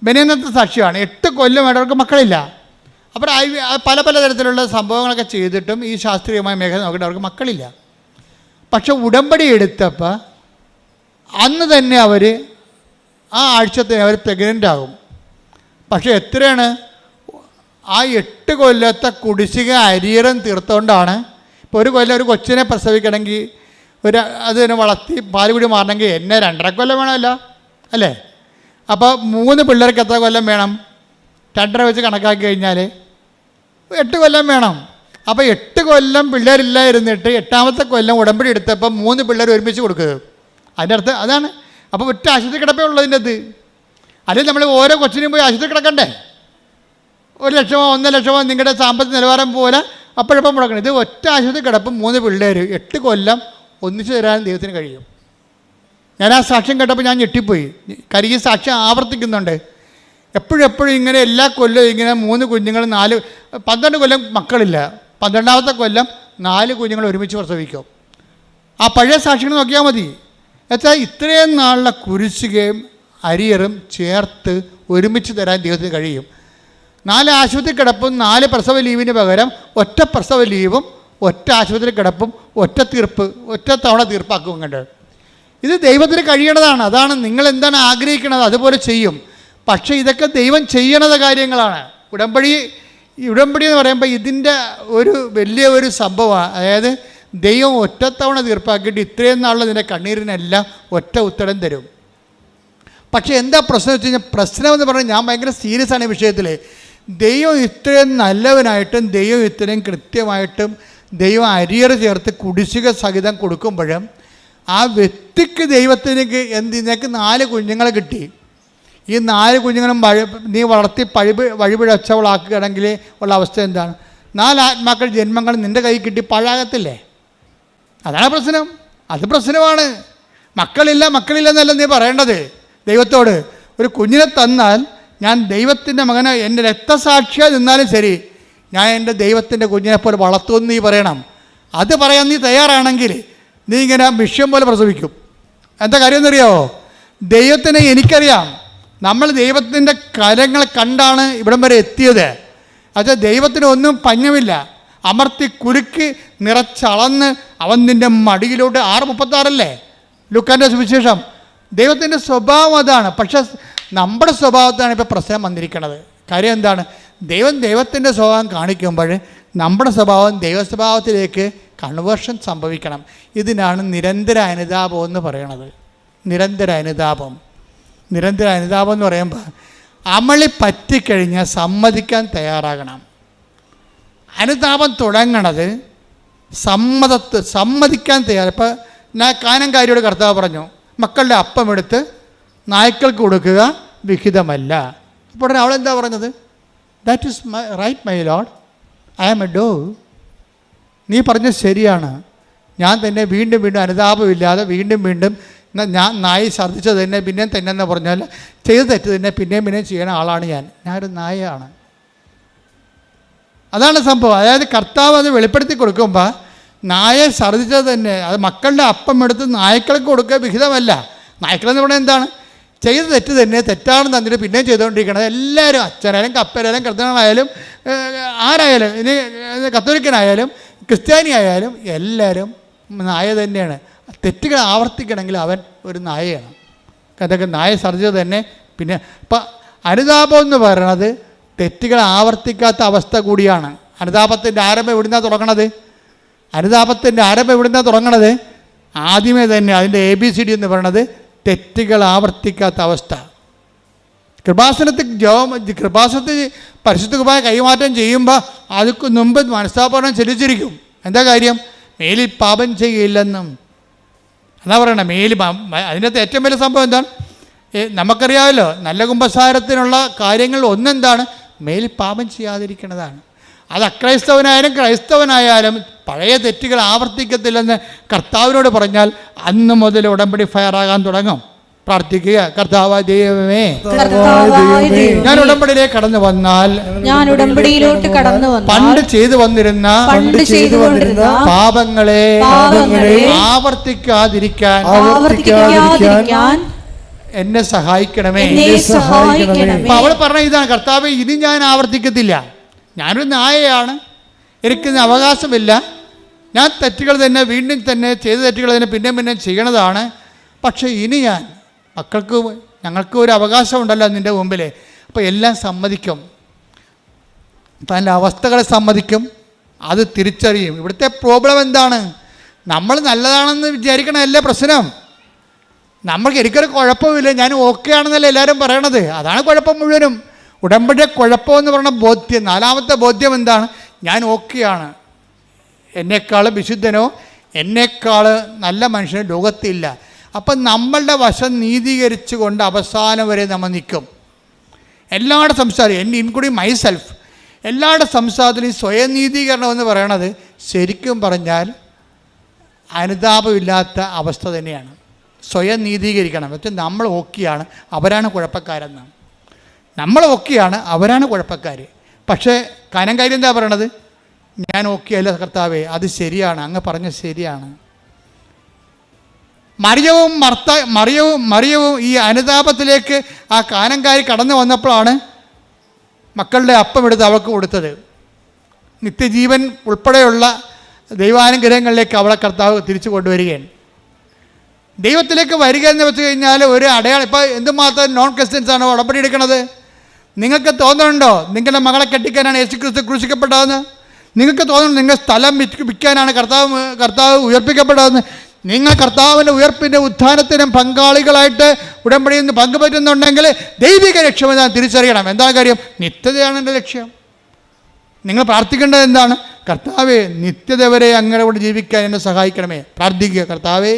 മെനിയെന്നത്തെ സാക്ഷ്യമാണ്. 8 കൊല്ലമായിട്ട് അവർക്ക് മക്കളില്ല. അപ്പോൾ പല തരത്തിലുള്ള സംഭവങ്ങളൊക്കെ ചെയ്തിട്ടും ഈ ശാസ്ത്രീയമായ മേഖല നോക്കിയിട്ട് അവർക്ക് മക്കളില്ല. പക്ഷെ ഉടമ്പടി എടുത്തപ്പോൾ അന്ന് തന്നെ അവർ ആ ആഴ്ചത്തിന് അവർ പ്രഗ്നൻ്റ് ആകും. പക്ഷെ എത്രയാണ്? ആ 8 കൊല്ലത്തെ കുടിശ്ശിക അരിയറും തീർത്തുകൊണ്ടാണ്. ഇപ്പോൾ ഒരു കൊല്ലം ഒരു കൊച്ചിനെ പ്രസവിക്കണമെങ്കിൽ അതിനെ വളർത്തി പാലുകുടി മാറണമെങ്കിൽ എന്നെ 2.5 കൊല്ലം വേണമല്ലോ, അല്ലേ? അപ്പോൾ 3 പിള്ളേർക്ക് എത്ര കൊല്ലം വേണം? 2.5 വെച്ച് കണക്കാക്കി കഴിഞ്ഞാൽ 8 കൊല്ലം വേണം. അപ്പോൾ 8 കൊല്ലം പിള്ളേരില്ലായിരുന്നിട്ട് 8ാമത്തെ കൊല്ലം ഉടമ്പടി എടുത്തപ്പോൾ 3 പിള്ളേർ ഒരുമിച്ച് കൊടുക്കുക. അതിൻ്റെ അർത്ഥം അതാണ്. അപ്പോൾ ഒറ്റ ആശുപത്രി കിടപ്പേ ഉള്ളതിൻ്റെ അത്. അല്ലെങ്കിൽ നമ്മൾ ഓരോ കൊച്ചിനും പോയി ആശുപത്രി കിടക്കണ്ടേ? 1 ലക്ഷമോ 1 ലക്ഷമോ നിങ്ങളുടെ സാമ്പത്തിക നിലവാരം പോലെ അപ്പോഴപ്പം മുടക്കണം. ഇത് ഒറ്റ ആശുപത്രി കിടപ്പും 3 പിള്ളേർ 8 കൊല്ലം ഒന്നിച്ചു തരാൻ ദൈവത്തിന് കഴിയും. ഞാൻ ആ സാക്ഷ്യം കേട്ടപ്പോൾ ഞാൻ ഞെട്ടിപ്പോയി. കാര്യം ഈ സാക്ഷ്യം ആവർത്തിക്കുന്നുണ്ട്. എപ്പോഴും ഇങ്ങനെ എല്ലാ കൊല്ലവും ഇങ്ങനെ 3 കുഞ്ഞുങ്ങൾ 12 കൊല്ലം മക്കളില്ല, 12ാമത്തെ കൊല്ലം 4 കുഞ്ഞുങ്ങൾ ഒരുമിച്ച് പ്രസവിക്കും. ആ പഴയ സാക്ഷ്യങ്ങൾ നോക്കിയാൽ മതി. എന്നുവെച്ചാൽ ഇത്രയും നാളിലെ കുരിശുകയും അരിയറും ചേർത്ത് ഒരുമിച്ച് തരാൻ ദൈവത്തിന് കഴിയും. 4 ആശുപത്രി കിടപ്പും 4 പ്രസവ ലീവിന് പകരം ഒറ്റ പ്രസവ ലീവും ഒറ്റ ആശുപത്രി കിടപ്പും ഒറ്റ തവണ തീർപ്പാക്കും. കണ്ട് ഇത് ദൈവത്തിന് കഴിയണതാണ്. അതാണ് നിങ്ങൾ എന്താണ് ആഗ്രഹിക്കുന്നത് അതുപോലെ ചെയ്യും. പക്ഷേ ഇതൊക്കെ ദൈവം ചെയ്യണത് കാര്യങ്ങളാണ്. ഉടമ്പടി എന്ന് പറയുമ്പോൾ ഇതിൻ്റെ ഒരു വലിയ ഒരു സംഭവമാണ്. അതായത് ദൈവം ഒറ്റത്തവണ തീർപ്പാക്കിയിട്ട് ഇത്രയും നാളിൽ നിൻ്റെ കണ്ണീരിനെല്ലാം ഒറ്റ ഉത്തരം തരും. പക്ഷേ എന്താ പ്രശ്നം വെച്ച് കഴിഞ്ഞാൽ, പ്രശ്നം എന്ന് പറഞ്ഞാൽ ഞാൻ ഭയങ്കര സീരിയസ് ആണ് ഈ വിഷയത്തിൽ. ദൈവം ഇത്രയും നല്ലവനായിട്ടും ദൈവം ഇത്രയും കൃത്യമായിട്ടും ദൈവം അരിയറ് ചേർത്ത് കുടിശ്ശിക സഹിതം കൊടുക്കുമ്പോഴും ആ വ്യക്തിക്ക് നിനക്ക് 4 കുഞ്ഞുങ്ങളെ കിട്ടി. ഈ 4 കുഞ്ഞുങ്ങളും നീ വളർത്തി വഴിപിഴച്ചവളാക്കുകയാണെങ്കിൽ ഉള്ള അവസ്ഥ എന്താണ്? 4 ആത്മാക്കൾ ജന്മങ്ങൾ നിൻ്റെ കൈ കിട്ടി പാഴാകത്തില്ലേ? അതാണ് പ്രശ്നം. അത് പ്രശ്നമാണ്. മക്കളില്ലെന്നല്ല നീ പറയേണ്ടത് ദൈവത്തോട്. ഒരു കുഞ്ഞിനെ തന്നാൽ ഞാൻ ദൈവത്തിൻ്റെ മകനെ എൻ്റെ രക്തസാക്ഷിയായി നിന്നാലും ശരി, ഞാൻ എൻ്റെ ദൈവത്തിൻ്റെ കുഞ്ഞിനെപ്പോലെ വളർത്തുമെന്ന് നീ പറയണം. അത് പറയാൻ നീ തയ്യാറാണെങ്കിൽ നീ ഇങ്ങനെ മിഷ്യം പോലെ പ്രസവിക്കും. എന്താ കാര്യം എന്നറിയാമോ? ദൈവത്തിനെ എനിക്കറിയാം. നമ്മൾ ദൈവത്തിൻ്റെ കരങ്ങൾ കണ്ടാണ് ഇവിടം വരെ എത്തിയത്. അത് ദൈവത്തിന് ഒന്നും പഞ്ഞമില്ല. അമർത്തി കുലുക്കി നിറച്ചളന്ന് അവൻ നിൻ്റെ മടിയിലോട്ട് 6:36 ലുക്കാൻ്റെ സുവിശേഷം. ദൈവത്തിൻ്റെ സ്വഭാവം അതാണ്. പക്ഷെ നമ്മുടെ സ്വഭാവത്താണ് ഇപ്പോൾ പ്രശ്നം വന്നിരിക്കുന്നത്. കാര്യം എന്താണ്? ദൈവത്തിൻ്റെ സ്വഭാവം കാണിക്കുമ്പോൾ നമ്മുടെ സ്വഭാവം ദൈവസ്വഭാവത്തിലേക്ക് കൺവേർഷൻ സംഭവിക്കണം. ഇതിനാണ് നിരന്തര അനുതാപം എന്ന് പറയണത്. നിരന്തര അനുതാപം എന്ന് പറയുമ്പോൾ അമളി പറ്റിക്കഴിഞ്ഞാൽ സമ്മതിക്കാൻ തയ്യാറാകണം. അനുതാപം തുടങ്ങണത് സമ്മതിക്കാൻ തയ്യാറ്. ഇപ്പോൾ കാനംകാരിയോട് കർത്താവ് പറഞ്ഞു, മക്കളുടെ അപ്പം എടുത്ത് നായ്ക്കൾക്ക് കൊടുക്കുക വിഹിതമല്ല. അപ്പോൾ അവളെന്താ പറഞ്ഞത്? That is right my lord, I am a dog. നീ പറഞ്ഞത് ശരിയാണ്. ഞാൻ തന്നെ വീണ്ടും അനുതാപമില്ലാതെ വീണ്ടും ഞാൻ നായി ഛർദ്ദിച്ചത് തന്നെ പിന്നെയും തന്നെ എന്ന് പറഞ്ഞാൽ ചെയ്ത് തെറ്റ് തന്നെ പിന്നെയും ചെയ്യുന്ന ആളാണ് ഞാനൊരു നായയാണ്. അതാണ് സംഭവം. അതായത് കർത്താവ് അത് വെളിപ്പെടുത്തി കൊടുക്കുമ്പോൾ നായ ഛർദ്ദിച്ചത് തന്നെ, അത് മക്കളുടെ അപ്പം എടുത്ത് നായ്ക്കൾക്ക് കൊടുക്കുക വിഹിതമല്ല. നായ്ക്കളെന്ന് പറഞ്ഞാൽ എന്താണ്? ചെയ്ത തെറ്റ് തന്നെ തെറ്റാണെന്ന് തന്നിട്ട് പിന്നെയും ചെയ്തുകൊണ്ടിരിക്കണം. എല്ലാവരും, അച്ഛനായാലും കപ്പനായാലും കർത്തനായാലും ആരായാലും ഇനി കത്തോലിക്കനായാലും ക്രിസ്ത്യാനി ആയാലും എല്ലാവരും നായ തന്നെയാണ്. തെറ്റുകൾ ആവർത്തിക്കണമെങ്കിൽ അവൻ ഒരു നായയാണ്. അതൊക്കെ നായ സർജറി തന്നെ. പിന്നെ ഇപ്പം അനുതാപം എന്ന് പറയുന്നത് തെറ്റുകൾ ആവർത്തിക്കാത്ത അവസ്ഥ കൂടിയാണ്. അനുതാപത്തിൻ്റെ ആരംഭം എവിടുന്നാണ് തുടങ്ങണത്? ആദ്യമേ തന്നെ അതിൻ്റെ ABCD എന്ന് പറയുന്നത് തെറ്റുകൾ ആവർത്തിക്കാത്ത അവസ്ഥ. കൃപാസനത്തിൽ പരിശുദ്ധ കുർബാന കൈമാറ്റം ചെയ്യുമ്പോൾ അതിക്ക് മുമ്പ് മനസ്താപനം ചെലുത്തിരിക്കും. എന്താ കാര്യം? മേലിൽ പാപം ചെയ്യില്ലെന്നും എന്നാ പറയണേ. അതിനകത്ത് ഏറ്റവും വലിയ സംഭവം എന്താണ്? നമുക്കറിയാമല്ലോ, നല്ല കുമ്പസാരത്തിനുള്ള കാര്യങ്ങൾ ഒന്നെന്താണ്? മേലിൽ പാപം ചെയ്യാതിരിക്കുന്നതാണ്. അത് അക്രൈസ്തവനായാലും ക്രൈസ്തവനായാലും പഴയ തെറ്റുകൾ ആവർത്തിക്കത്തില്ലെന്ന് കർത്താവിനോട് പറഞ്ഞാൽ അന്ന് മുതൽ ഉടമ്പടി ഫയറാകാൻ തുടങ്ങും. പ്രാർത്ഥിക്കുക, കർത്താവായ ദൈവമേ, ഞാൻ ഉടമ്പടിയിലേക്ക് കടന്നു വന്നാൽ പണ്ട് ചെയ്തു വന്നിരുന്ന പാപങ്ങളെ ആവർത്തിക്കാതിരിക്കാൻ എന്നെ സഹായിക്കണമേ. അപ്പൊ അവൾ പറഞ്ഞ ഇതാണ്, കർത്താവേ ഇനി ഞാൻ ആവർത്തിക്കത്തില്ല. ഞാനൊരു നായയാണ്, എനിക്ക് അവകാശമില്ല. ഞാൻ തെറ്റുകൾ തന്നെ വീണ്ടും തന്നെ ചെയ്ത തെറ്റുകൾ തന്നെ പിന്നെ ചെയ്യണതാണ്. പക്ഷേ ഇനി ഞാൻ ഞങ്ങൾക്ക് ഒരു അവകാശമുണ്ടല്ലോ നിൻ്റെ മുമ്പിൽ. അപ്പോൾ എല്ലാം സമ്മതിക്കും, തൻ്റെ അവസ്ഥകളെ സമ്മതിക്കും, അത് തിരിച്ചറിയും. ഇവിടുത്തെ പ്രോബ്ലം എന്താണ്? നമ്മൾ നല്ലതാണെന്ന് വിചാരിക്കണമല്ല പ്രശ്നം. നമ്മൾക്ക് എനിക്കൊരു കുഴപ്പമില്ല, ഞാൻ ഓക്കെ ആണെന്നല്ലേ എല്ലാവരും പറയണത്. അതാണ് കുഴപ്പം മുഴുവനും. ഉടമ്പടിയുടെ കുഴപ്പമെന്ന് പറയുന്ന ബോധ്യം. നാലാമത്തെ ബോധ്യം എന്താണ്? ഞാൻ ഓക്കെയാണ്. എന്നെക്കാൾ വിശുദ്ധനോ എന്നെക്കാൾ നല്ല മനുഷ്യനോ ലോകത്തില്ല. അപ്പം നമ്മളുടെ വശം നീതീകരിച്ചു കൊണ്ട് അവസാനം വരെ നമ്മൾ നിൽക്കും. എല്ലാവരുടെ സംസാരം, ഇൻക്ലൂഡിങ് മൈസെൽഫ്, എല്ലാവരുടെ സംസാരത്തിലും സ്വയം നീതീകരണം എന്ന് പറയണത് ശരിക്കും പറഞ്ഞാൽ അനുതാപമില്ലാത്ത അവസ്ഥ തന്നെയാണ്. സ്വയം നീതീകരിക്കണം. പക്ഷേ നമ്മൾ ഓക്കെയാണ്, അവരാണ് കുഴപ്പക്കാരെന്ന്. നമ്മൾ ഓക്കെയാണ്, അവരാണ് കുഴപ്പക്കാർ. പക്ഷേ കാര്യം എന്താ പറയണത്? ഞാൻ ഓക്കെ അല്ല കർത്താവേ, അത് ശരിയാണ്, അങ്ങ് പറഞ്ഞ ശരിയാണ്. മറിയവും ഈ അനുതാപത്തിലേക്ക് ആ കാനങ്കാരി കടന്നു വന്നപ്പോഴാണ് മക്കളുടെ അപ്പം എടുത്ത് അവൾക്ക് കൊടുത്തത്. നിത്യജീവൻ ഉൾപ്പെടെയുള്ള ദൈവാനുഗ്രഹങ്ങളിലേക്ക് അവളെ കർത്താവ് തിരിച്ചു കൊണ്ടുവരികയാണ്. ദൈവത്തിലേക്ക് വരിക എന്ന് വെച്ച് കഴിഞ്ഞാൽ ഒരു അടയാളം. ഇപ്പോൾ എന്തുമാത്രം നോൺ ക്രിസ്ത്യൻസാണ് ഉടമ്പടി എടുക്കുന്നത്? നിങ്ങൾക്ക് തോന്നുന്നുണ്ടോ നിങ്ങളുടെ മകളെ കെട്ടിക്കാനാണ് യേശു ക്രിസ്തു ക്രൂശിക്കപ്പെട്ടതെന്ന്? നിങ്ങൾക്ക് തോന്നുന്നു നിങ്ങൾ സ്ഥലം വിൽക്കാനാണ് കർത്താവ് ഉയർപ്പിക്കപ്പെട്ടതെന്ന്? നിങ്ങൾ കർത്താവിൻ്റെ ഉയർപ്പിൻ്റെ ഉത്ഥാനത്തിനും പങ്കാളികളായിട്ട് ഉടമ്പടിയിൽ നിന്ന് പങ്കുപറ്റുന്നുണ്ടെങ്കിൽ ദൈവിക ലക്ഷ്യമെന്ന് തിരിച്ചറിയണം. എന്താ കാര്യം? നിത്യതയാണ് എൻ്റെ ലക്ഷ്യം. നിങ്ങൾ പ്രാർത്ഥിക്കേണ്ടത് എന്താണ്? കർത്താവേ, നിത്യത വരെ അങ്ങോട്ട് ജീവിക്കാൻ എന്നെ സഹായിക്കണമേ. പ്രാർത്ഥിക്കുക, കർത്താവേ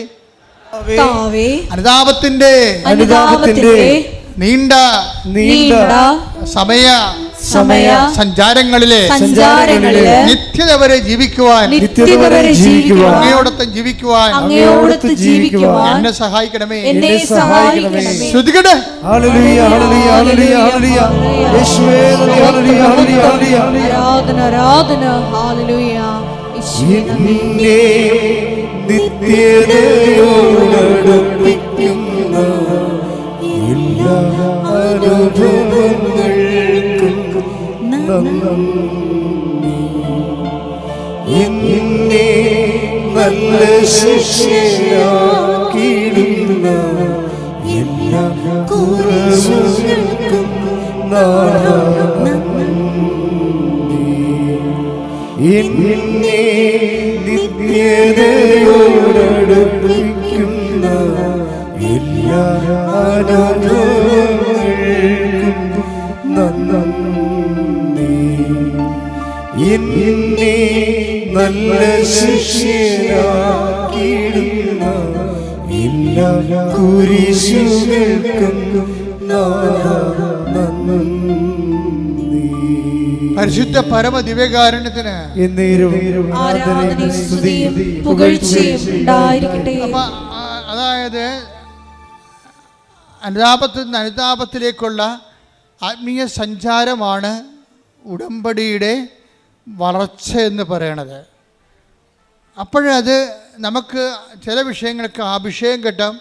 അനുതാപത്തിന്റെ നീണ്ട സമയ സഞ്ചാരങ്ങളിലെ നിത്യത വരെ ജീവിക്കുവാൻ അങ്ങയോടൊപ്പം ജീവിക്കുവാൻ എന്നെ സഹായിക്കണമേ. ശ്രദ്ധിക്കട്ടെ. നിത്യതയോടടുപ്പിക്കുന്ന എല്ലാ അനുഭവങ്ങൾക്കും നന്ദി. എന്നെ നല്ല ശിക്ഷയാക്കിയിടുന്ന എല്ലാ കുറവുകൾക്കും നന്ദി. എന്നെ നിത്യതയോടടുപ്പിക്കുന്ന എല്ലാ അനുഭവങ്ങൾക്കും നന്ദി. എന്നെ നല്ല ശിഷ്യനാക്കിയിടുന്ന എല്ലാ കുരിശുകൾക്കും നന്ദി. പരിശുദ്ധ പരമ ദിവ്യകാരുണ്യത്തിന് അപ്പൊ അതായത് അനുതാപത്തിൽ നിന്ന് അനുതാപത്തിലേക്കുള്ള ആത്മീയ സഞ്ചാരമാണ് ഉടമ്പടിയുടെ വളർച്ച എന്ന് പറയണത്. അപ്പോഴത് നമുക്ക് ചില വിഷയങ്ങൾക്ക് അഭിഷേകം കിട്ടാം,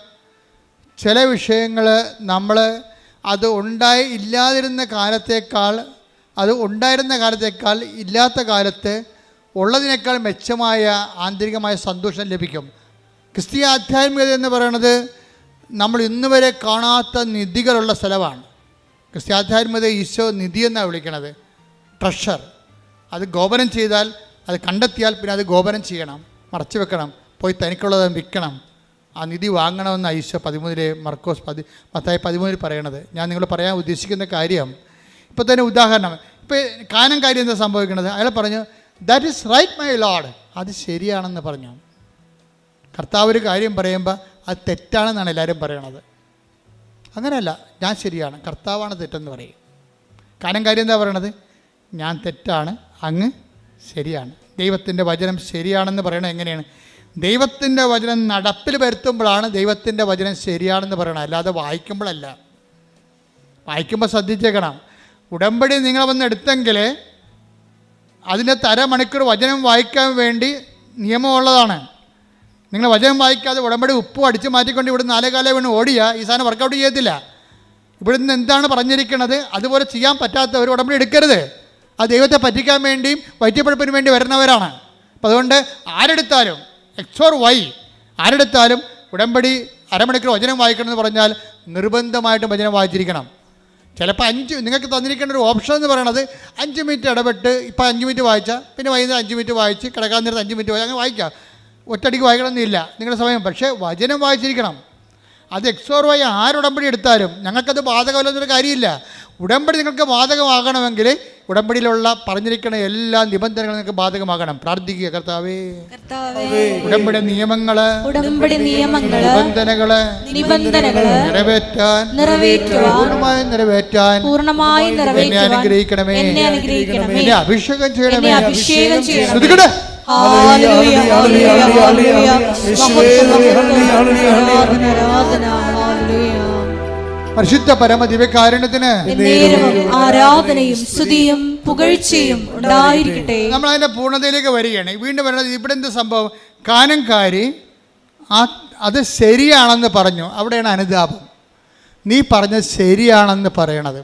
ചില വിഷയങ്ങൾ നമ്മൾ അത് ഇല്ലാതിരുന്ന കാലത്തേക്കാൾ ഇല്ലാത്ത കാലത്ത് ഉള്ളതിനേക്കാൾ മെച്ചമായ ആന്തരികമായ സന്തോഷം ലഭിക്കും. ക്രിസ്തീയ ആധ്യാത്മികത എന്ന് പറയുന്നത് നമ്മൾ ഇന്ന് വരെ കാണാത്ത നിധികളുള്ള സ്ഥലമാണ്. ക്രിസ്തീയ ആധ്യാത്മികത ഈശോ നിധി എന്നാണ് വിളിക്കുന്നത്, ട്രഷർ. അത് ഗോപനം ചെയ്താൽ, അത് കണ്ടെത്തിയാൽ പിന്നെ അത് ഗോപനം ചെയ്യണം, മറച്ചു വെക്കണം, പോയി തനിക്കുള്ളത് വിൽക്കണം, ആ നിധി വാങ്ങണമെന്ന് ഈശോ 13 മത്തായി 13 പറയണത്. ഞാൻ നിങ്ങളോട് പറയാൻ ഉദ്ദേശിക്കുന്ന കാര്യം, ഇപ്പോൾ തന്നെ ഉദാഹരണം, ഇപ്പോൾ കാനം കാര്യം എന്താ സംഭവിക്കുന്നത്? അയാൾ പറഞ്ഞു that is right my lord, അത് ശരിയാണെന്ന് പറഞ്ഞു. കർത്താവ് ഒരു കാര്യം പറയുമ്പോൾ അത് തെറ്റാണെന്നാണ് എല്ലാവരും പറയണത്. അങ്ങനെയല്ല, ഞാൻ ശരിയാണ്, കർത്താവാണ് തെറ്റെന്ന് പറയും. കാനം കാര്യം എന്താ പറയണത്? ഞാൻ തെറ്റാണ്, അങ്ങ് ശരിയാണ്. ദൈവത്തിൻ്റെ വചനം ശരിയാണെന്ന് പറയണത് എങ്ങനെയാണ്? ദൈവത്തിൻ്റെ വചനം നടപ്പിൽ വരുത്തുമ്പോഴാണ് ദൈവത്തിൻ്റെ വചനം ശരിയാണെന്ന് പറയണം, അല്ലാതെ വായിക്കുമ്പോഴല്ല. വായിക്കുമ്പോൾ ശ്രദ്ധിച്ചേക്കണം. ഉടമ്പടി നിങ്ങൾ വന്ന് എടുത്തെങ്കിൽ അതിൻ്റെ അരമണിക്കൂർ വചനം വായിക്കാൻ വേണ്ടി നിയമമുള്ളതാണ്. നിങ്ങൾ വചനം വായിക്കാതെ ഉടമ്പടി ഉപ്പ് അടിച്ച് മാറ്റിക്കൊണ്ട് ഇവിടെ 4 കാലം വീണ് ഓടിയാൽ ഈ സാധനം വർക്കൗട്ട് ചെയ്യത്തില്ല. ഇവിടുന്ന് എന്താണ് പറഞ്ഞിരിക്കുന്നത് അതുപോലെ ചെയ്യാൻ പറ്റാത്തവർ ഉടമ്പടി എടുക്കരുത്. അത് ദൈവത്തെ പറ്റിക്കാൻ വേണ്ടിയും വയറ്റിപ്പഴപ്പിന് വേണ്ടി വരുന്നവരാണ്. അപ്പോൾ അതുകൊണ്ട് ആരെടുത്താലും XOR Y ആരെടുത്താലും ഉടമ്പടി അരമണിക്കൂർ വചനം വായിക്കണമെന്ന് പറഞ്ഞാൽ നിർബന്ധമായിട്ടും വചനം വായിച്ചിരിക്കണം. ചിലപ്പോൾ നിങ്ങൾക്ക് തന്നിരിക്കേണ്ട ഒരു ഓപ്ഷൻ എന്ന് പറയണത് 5 മിനിറ്റ് ഇടപെട്ട്, ഇപ്പോൾ 5 മിനിറ്റ് വായിച്ചാൽ പിന്നെ വൈകുന്നേരം 5 മിനിറ്റ് വായിച്ച് കിടക്കാൻ നേരത്ത് 5 മിനിറ്റ് വായിച്ച് അങ്ങനെ വായിക്കാം. ഒറ്റയടിക്ക് വായിക്കണമെന്നില്ല നിങ്ങളുടെ സമയം, പക്ഷേ വചനം വായിച്ചിരിക്കണം. അത് XOR Y ആരുടമ്പടി എടുത്താലും ഞങ്ങൾക്കത് ബാധകമല്ലെന്നൊരു കാര്യമില്ല. ഉടമ്പടി നിങ്ങൾക്ക് ബാധകമാകണമെങ്കിൽ ഉടമ്പടിയിലുള്ള പറഞ്ഞിരിക്കുന്ന എല്ലാ നിബന്ധനകളും നിങ്ങൾക്ക് ബാധകമാകണം. പ്രാർത്ഥിക്കുക, കർത്താവേ ഉടമ്പടി നിയമങ്ങള് നിബന്ധനകള് പൂർണ്ണമായി നിറവേറ്റാൻ എന്നെ അനുഗ്രഹിക്കണമേ, എന്നെ അഭിഷേകം ചെയ്യണമേ. പരിശുദ്ധ പരമദിവ്യകാരുണ്യത്തിന് ആരാധനയും സ്തുതിയും പുകഴ്ചയും ഉണ്ടായിരിക്കട്ടെ. നമ്മൾ അതിന്റെ പൂർണ്ണതയിലേക്ക് വരികയാണ്. വീണ്ടും വരുന്നത് ഇവിടെ എന്ത് സംഭവം? കാനംകാരി അത് ശരിയാണെന്ന് പറഞ്ഞു. അവിടെയാണ് അനുതാപം. നീ പറഞ്ഞത് ശരിയാണെന്ന് പറയണത്.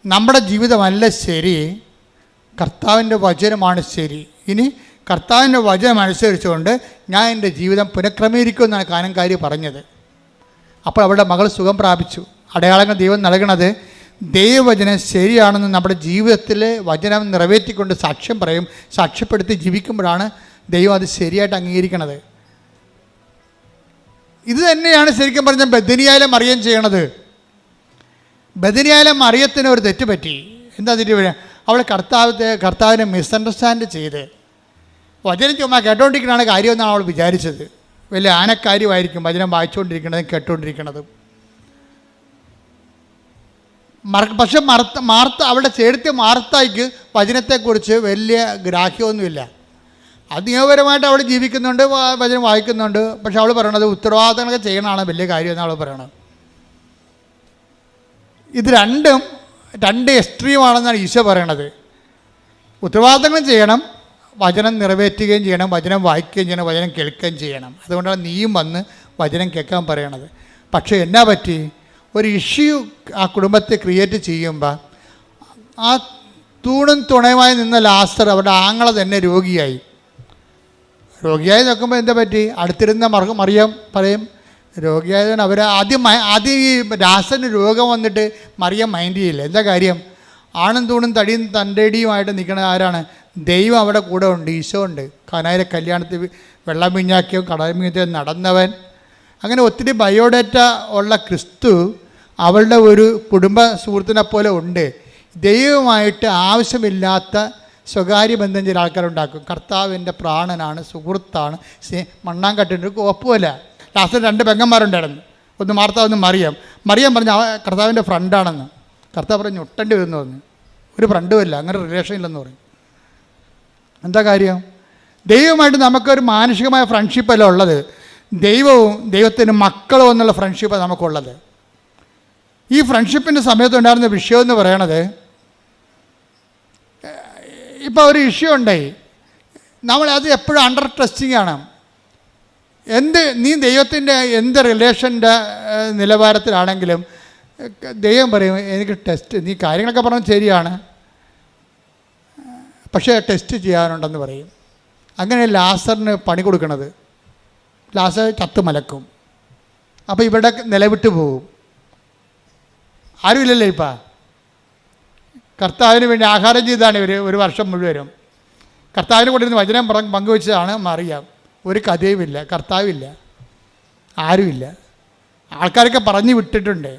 നമ്മുടെ ജീവിതമല്ല ശരി, കർത്താവിൻ്റെ വചനമാണ് ശരി. ഇനി കർത്താവിൻ്റെ വചനം അനുസരിച്ചുകൊണ്ട് ഞാൻ എൻ്റെ ജീവിതം പുനഃക്രമീകരിക്കുമെന്നാണ് കാനംകാരി പറഞ്ഞത്. അപ്പോൾ അവളുടെ മകൾ സുഖം പ്രാപിച്ചു. അടയാളങ്ങൾ ദൈവം നൽകണത് ദൈവവചനം ശരിയാണെന്ന് നമ്മുടെ ജീവിതത്തിൽ വചനം നിറവേറ്റിക്കൊണ്ട് സാക്ഷ്യം പറയും, സാക്ഷ്യപ്പെടുത്തി ജീവിക്കുമ്പോഴാണ് ദൈവം അത് ശരിയായിട്ട് അംഗീകരിക്കണത്. ഇത് തന്നെയാണ് ശരിക്കും പറഞ്ഞാൽ ബദനിയായിലെ മറിയം ചെയ്യണത്. ബദനിയായിലെ മറിയത്തിന് ഒരു തെറ്റ് പറ്റി. എന്താ തെറ്റ്? അവൾ കർത്താവിനെ മിസ്അണ്ടർസ്റ്റാൻഡ് ചെയ്ത് വചനം ചുമ്മാ കേട്ടോണ്ടിരിക്കണതാണ് കാര്യമെന്നാണ് അവൾ വിചാരിച്ചത്. വലിയ ആനക്കാര്യമായിരിക്കും വചനം വായിച്ചുകൊണ്ടിരിക്കണതും കേട്ടുകൊണ്ടിരിക്കണതും. പക്ഷെ മാർത്ത അവളുടെ ചേർത്തി മാർത്തായ്ക്ക് വചനത്തെക്കുറിച്ച് വലിയ ഗ്രാഹ്യമൊന്നുമില്ല. അത് നിയമപരമായിട്ട് അവൾ ജീവിക്കുന്നുണ്ട്, വചനം വായിക്കുന്നുണ്ട്. പക്ഷെ അവൾ പറയണത് ഉത്തരവാദിത്തങ്ങളൊക്കെ ചെയ്യണതാണ് വലിയ കാര്യമെന്നാണ് അവൾ പറയണത്. ഇത് രണ്ട് എക്സ്ട്രീമാണെന്നാണ് ഈശോ പറയണത്. ഉത്തരവാദിത്തങ്ങളും ചെയ്യണം, വചനം നിറവേറ്റുകയും ചെയ്യണം, വചനം വായിക്കുകയും ചെയ്യണം, വചനം കേൾക്കുകയും ചെയ്യണം. അതുകൊണ്ടാണ് നീയും വന്ന് വചനം കേൾക്കാൻ പറയണത്. പക്ഷേ എന്നാ പറ്റി? ഒരു ഇഷ്യൂ ആ കുടുംബത്തെ ക്രിയേറ്റ് ചെയ്യുമ്പോൾ ആ തൂണും തുണയുമായി നിന്ന ലാസർ അവരുടെ ആങ്ങള തന്നെ രോഗിയായി നോക്കുമ്പോൾ എന്താ പറ്റി? അടുത്തിരുന്ന മറിയം പറയും രോഗിയായതുകൊണ്ട് അവർ ആദ്യം ഈ ലാസറിന് രോഗം വന്നിട്ട് മറിയം മൈൻഡ് ചെയ്യില്ല. എന്താ കാര്യം? ആണും തൂണും തടിയും തൻ്റെടിയുമായിട്ട് നിൽക്കുന്നത് ആരാണ്? ദൈവം അവിടെ കൂടെ ഉണ്ട്, ഈശോ ഉണ്ട്. കാനായിലെ കല്യാണത്തിൽ വെള്ളം വീഞ്ഞാക്കിയും കടൽ വീഞ്ഞാക്കിയും നടന്നവൻ. അങ്ങനെ ഒത്തിരി ബയോഡേറ്റ ഉള്ള ക്രിസ്തു അവളുടെ ഒരു കുടുംബ സുഹൃത്തിനെ പോലെ ഉണ്ട്. ദൈവമായിട്ട് ആവശ്യമില്ലാത്ത സ്വകാര്യ ബന്ധം ചില ആൾക്കാരുണ്ടാക്കും. കർത്താവിൻ്റെ പ്രാണനാണ്, സുഹൃത്താണ്, മണ്ണാങ്കട്ടിൻ്റെ ഒരു ഒപ്പുമല്ല. ലാസ്റ്റ് 2 പെങ്ങന്മാരുണ്ടായിരുന്നു, ഒന്ന് മാർത്ത ഒന്ന് മറിയം. പറഞ്ഞ കർത്താവിൻ്റെ ഫ്രണ്ടാണെന്ന്. കർത്താവ് പറഞ്ഞ് ഒട്ടേണ്ടി വരുന്നു പറഞ്ഞു. ഒരു ഫ്രണ്ടുമല്ല, അങ്ങനെ റിലേഷൻ ഇല്ലെന്ന് പറയും. എന്താ കാര്യം? ദൈവമായിട്ട് നമുക്കൊരു മാനുഷികമായ ഫ്രണ്ട്ഷിപ്പല്ല ഉള്ളത്, ദൈവവും ദൈവത്തിന് മക്കളും എന്നുള്ള ഫ്രണ്ട്ഷിപ്പാണ് നമുക്കുള്ളത്. ഈ ഫ്രണ്ട്ഷിപ്പിൻ്റെ സമയത്തുണ്ടായിരുന്ന വിഷയം എന്ന് പറയണത്, ഇപ്പോൾ ഒരു ഇഷ്യൂ ഉണ്ടായി, നമ്മളത് എപ്പോഴും അണ്ടർ ടെസ്റ്റിംഗ് ആണ്. നീ ദൈവത്തിൻ്റെ എന്ത് റിലേഷൻ്റെ നിലവാരത്തിലാണെങ്കിലും ദൈവം പറയും എനിക്ക് ടെസ്റ്റ്, നീ കാര്യങ്ങളൊക്കെ പറഞ്ഞാൽ ശരിയാണ്, പക്ഷേ ടെസ്റ്റ് ചെയ്യാനുണ്ടെന്ന് പറയും. അങ്ങനെ ലാസറിന് പണി കൊടുക്കണത്. ലാസർ ചത്ത് മലക്കും. അപ്പോൾ ഇവിടെ നിലവിട്ട് പോകും. ആരുമില്ലല്ലോ ഇപ്പം. കർത്താവിന് വേണ്ടി ആഹാരം ചെയ്താണ് ഇവർ ഒരു വർഷം മുഴുവനും. കർത്താവിനെ കൊണ്ടിരുന്ന് വചനം പങ്കുവെച്ചതാണ് മറിയാം. ഒരു കഥയുമില്ല, കർത്താവില്ല, ആരുമില്ല. ആൾക്കാരൊക്കെ പറഞ്ഞു വിട്ടിട്ടുണ്ട്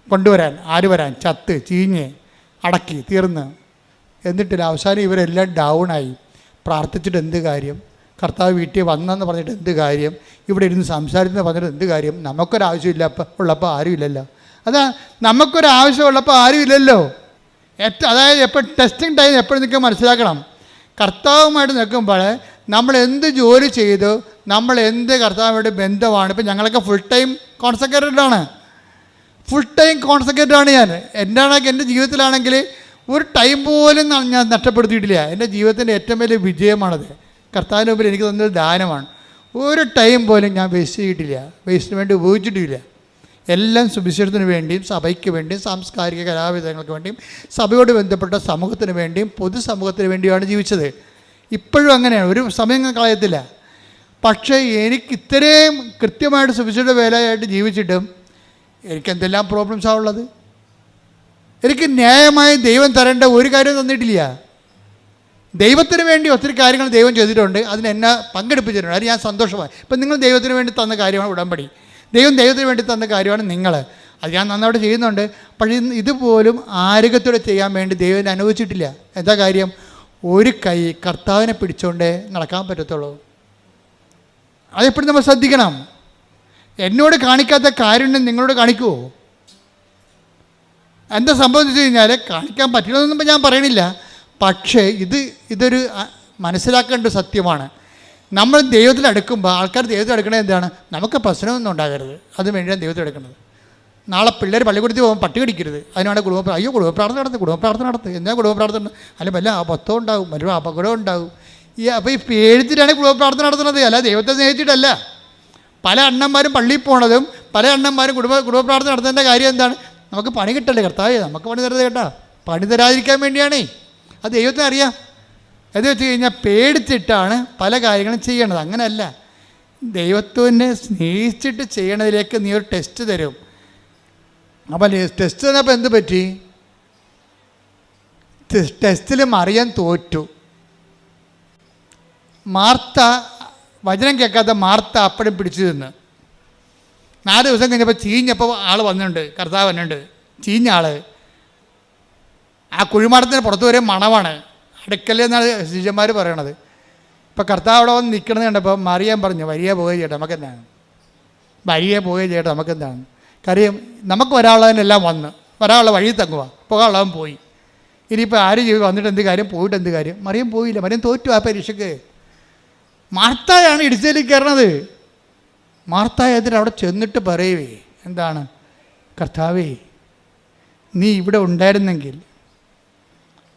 കൊണ്ടുവരാൻ. ആര് വരാൻ? ചത്ത് ചീഞ്ഞ് അടക്കി തീർന്ന്. എന്നിട്ടില്ല. അവസാനം ഇവരെല്ലാം ഡൗണായി. പ്രാർത്ഥിച്ചിട്ട് എന്ത് കാര്യം? കർത്താവ് വീട്ടിൽ വന്നെന്ന് പറഞ്ഞിട്ട് എന്ത് കാര്യം? ഇവിടെ ഇരുന്ന് സംസാരിച്ചെന്ന് പറഞ്ഞിട്ട് എന്ത് കാര്യം? നമുക്കൊരാവശ്യമില്ല ഉള്ളപ്പോൾ ആരുമില്ലല്ലോ. അതാ, നമുക്കൊരാവശ്യമുള്ളപ്പോൾ ആരുമില്ലല്ലോ. അതായത് എപ്പോൾ ടെസ്റ്റിംഗ് ടൈം എപ്പോഴും നിൽക്കാൻ മനസ്സിലാക്കണം. കർത്താവുമായിട്ട് നിൽക്കുമ്പോൾ നമ്മൾ എന്ത് ജോലി ചെയ്തു, നമ്മൾ എന്ത് കർത്താവുമായിട്ട് ബന്ധമാണ്. ഇപ്പം ഞങ്ങളൊക്കെ ഫുൾ ടൈം കോൺസെൻട്രേറ്റഡാണ്. ഞാൻ. എൻ്റെ ജീവിതത്തിലാണെങ്കിൽ ഒരു ടൈം പോലും ഞാൻ നഷ്ടപ്പെടുത്തിയിട്ടില്ല. എൻ്റെ ജീവിതത്തിൻ്റെ ഏറ്റവും വലിയ വിജയമാണത്. കർത്താവിന് മുമ്പിൽ എനിക്ക് തന്നൊരു ദാനമാണ്. ഒരു ടൈം പോലും ഞാൻ വേസ്റ്റ് ചെയ്തിട്ടില്ല, വേസ്റ്റിന് വേണ്ടി ഉപയോഗിച്ചിട്ടില്ല. എല്ലാം സുവിശേഷത്തിന് വേണ്ടിയും സഭയ്ക്ക് വേണ്ടിയും സാംസ്കാരിക കലാവിധങ്ങൾക്ക് വേണ്ടിയും സഭയോട് ബന്ധപ്പെട്ട സമൂഹത്തിന് വേണ്ടിയും പൊതുസമൂഹത്തിന് വേണ്ടിയാണ് ജീവിച്ചത്. ഇപ്പോഴും അങ്ങനെയാണ്, ഒരു സമയം കളയത്തില്ല. പക്ഷേ എനിക്ക് ഇത്രയും കൃത്യമായിട്ട് സുവിശേഷ വേലയായിട്ട് ജീവിച്ചിട്ടും എനിക്ക് എന്തെല്ലാം പ്രോബ്ലംസാണ് ഉള്ളത്. എനിക്ക് ന്യായമായി ദൈവം തരേണ്ട ഒരു കാര്യം തന്നിട്ടില്ല. ദൈവത്തിന് വേണ്ടി ഒത്തിരി കാര്യങ്ങൾ ദൈവം ചെയ്തിട്ടുണ്ട്, അതിന് എന്നെ പങ്കെടുപ്പിച്ചിട്ടുണ്ട്. അത് ഞാൻ സന്തോഷമായി. ഇപ്പം നിങ്ങൾ ദൈവത്തിന് വേണ്ടി തന്ന കാര്യമാണ് ഉടമ്പടി, ദൈവത്തിന് വേണ്ടി തന്ന കാര്യമാണ് നിങ്ങൾ. അത് ഞാൻ നന്നായിട്ട് ചെയ്യുന്നുണ്ട്. പക്ഷേ ഇതുപോലും ആരോഗ്യത്തോടെ ചെയ്യാൻ വേണ്ടി ദൈവം അനുവദിച്ചിട്ടില്ല. എന്താ കാര്യം? ഒരു കൈ കർത്താവിനെ പിടിച്ചുകൊണ്ടേ നടക്കാൻ പറ്റത്തുള്ളൂ. അതെപ്പോഴും നമ്മൾ ശ്രദ്ധിക്കണം. എന്നോട് കാണിക്കാത്ത കാരുണ്യം നിങ്ങളോട് കാണിക്കുമോ? എന്താ സംഭവിച്ചു കഴിഞ്ഞാൽ, കാണിക്കാൻ പറ്റില്ലെന്നൊന്നും ഞാൻ പറയണില്ല. പക്ഷേ ഇതൊരു മനസ്സിലാക്കേണ്ട സത്യമാണ്. നമ്മൾ ദൈവത്തിൽ അടുക്കുമ്പോൾ ആൾക്കാർ ദൈവത്തിൽ അടുക്കണത് എന്താണ്? നമുക്ക് പ്രശ്നമൊന്നും ഉണ്ടാകരുത്, അത് വേണ്ടിയാണ് ദൈവത്തിൽ എടുക്കുന്നത്. നാളെ പിള്ളേർ പള്ളിക്കൂടത്തിൽ പോകുമ്പോൾ പട്ടി കടിക്കരുത്, അതിനാണ് കുടുംബപ്രാർത്ഥന നടത്തും. എന്താ കുടുംബപ്രാർത്ഥന? അല്ല വല്ല അബദ്ധം ഉണ്ടാകും, വല്ല അപകടം ഉണ്ടാകും. അപ്പോൾ ഈ പേടിച്ചിട്ടാണ് കുടുംബപ്രാർത്ഥന നടത്തുന്നത്, അല്ല ദൈവത്തെ സ്നേഹിച്ചിട്ടല്ല. പല അണ്ണന്മാരും പള്ളിയിൽ പോണതും പല അണ്ണന്മാരും കുടുംബപ്രാർത്ഥന നടത്തേണ്ട കാര്യം എന്താണ്? നമുക്ക് പണി കിട്ടല്ലേ കർത്താവേ, നമുക്ക് പണി തരുന്നത് കേട്ടാ, പണി തരാതിരിക്കാൻ വേണ്ടിയാണേ. അത് ദൈവത്തിന് അറിയാം. അത് വെച്ച് കഴിഞ്ഞാൽ പേടിച്ചിട്ടാണ് പല കാര്യങ്ങളും ചെയ്യണത്. അങ്ങനെയല്ല, ദൈവത്തിനെ സ്നേഹിച്ചിട്ട് ചെയ്യണതിലേക്ക് നീ ഒരു ടെസ്റ്റ് തരും. അപ്പം ടെസ്റ്റ് തന്നപ്പോൾ എന്ത് പറ്റി? ടെസ്റ്റിൽ മറിയാൻ തോറ്റു. മാർത്ത, വചനം കേൾക്കാത്ത മാർത്ത അപ്പോഴും പിടിച്ചു നിന്ന്. 4 ദിവസം കഴിഞ്ഞപ്പോൾ ചീഞ്ഞപ്പോൾ ആൾ വന്നിട്ടുണ്ട്, കർത്താവ് വന്നിട്ടുണ്ട്, ചീഞ്ഞ ആൾ. ആ കുഴിമാടത്തിന് പുറത്ത് വരെ മണമാണ്, അടുക്കലെന്നാണ് ശിഷ്യന്മാർ പറയണത്. ഇപ്പം കർത്താവ് അവിടെ വന്ന് നിൽക്കണമെന്ന് കണ്ടപ്പോൾ മറിയാൻ പറഞ്ഞു, വരിയെ പോവുകയും ചെയ്യട്ടെ, നമുക്കെന്താണ്? വരിയെ പോവുകയും ചെയ്യട്ടെ, നമുക്കെന്താണ്? കാര്യം നമുക്ക് വരാനുള്ളതിനെല്ലാം വന്ന്, വരാനുള്ള വഴി തങ്ങുക, പോകാനുള്ളവൻ പോയി. ഇനിയിപ്പോൾ ആര് വന്നിട്ട് എന്ത് കാര്യം, പോയിട്ട് എന്ത് കാര്യം? മറിയം പോയില്ല, മറിയം തോറ്റു ആ പരീക്ഷയ്ക്ക്. മാർത്തായാണ് ഇടിച്ചതിൽ കയറണത്. മാർത്തായതിന് അവിടെ ചെന്നിട്ട് പറയുവേ, എന്താണ്? കർത്താവേ, നീ ഇവിടെ ഉണ്ടായിരുന്നെങ്കിൽ.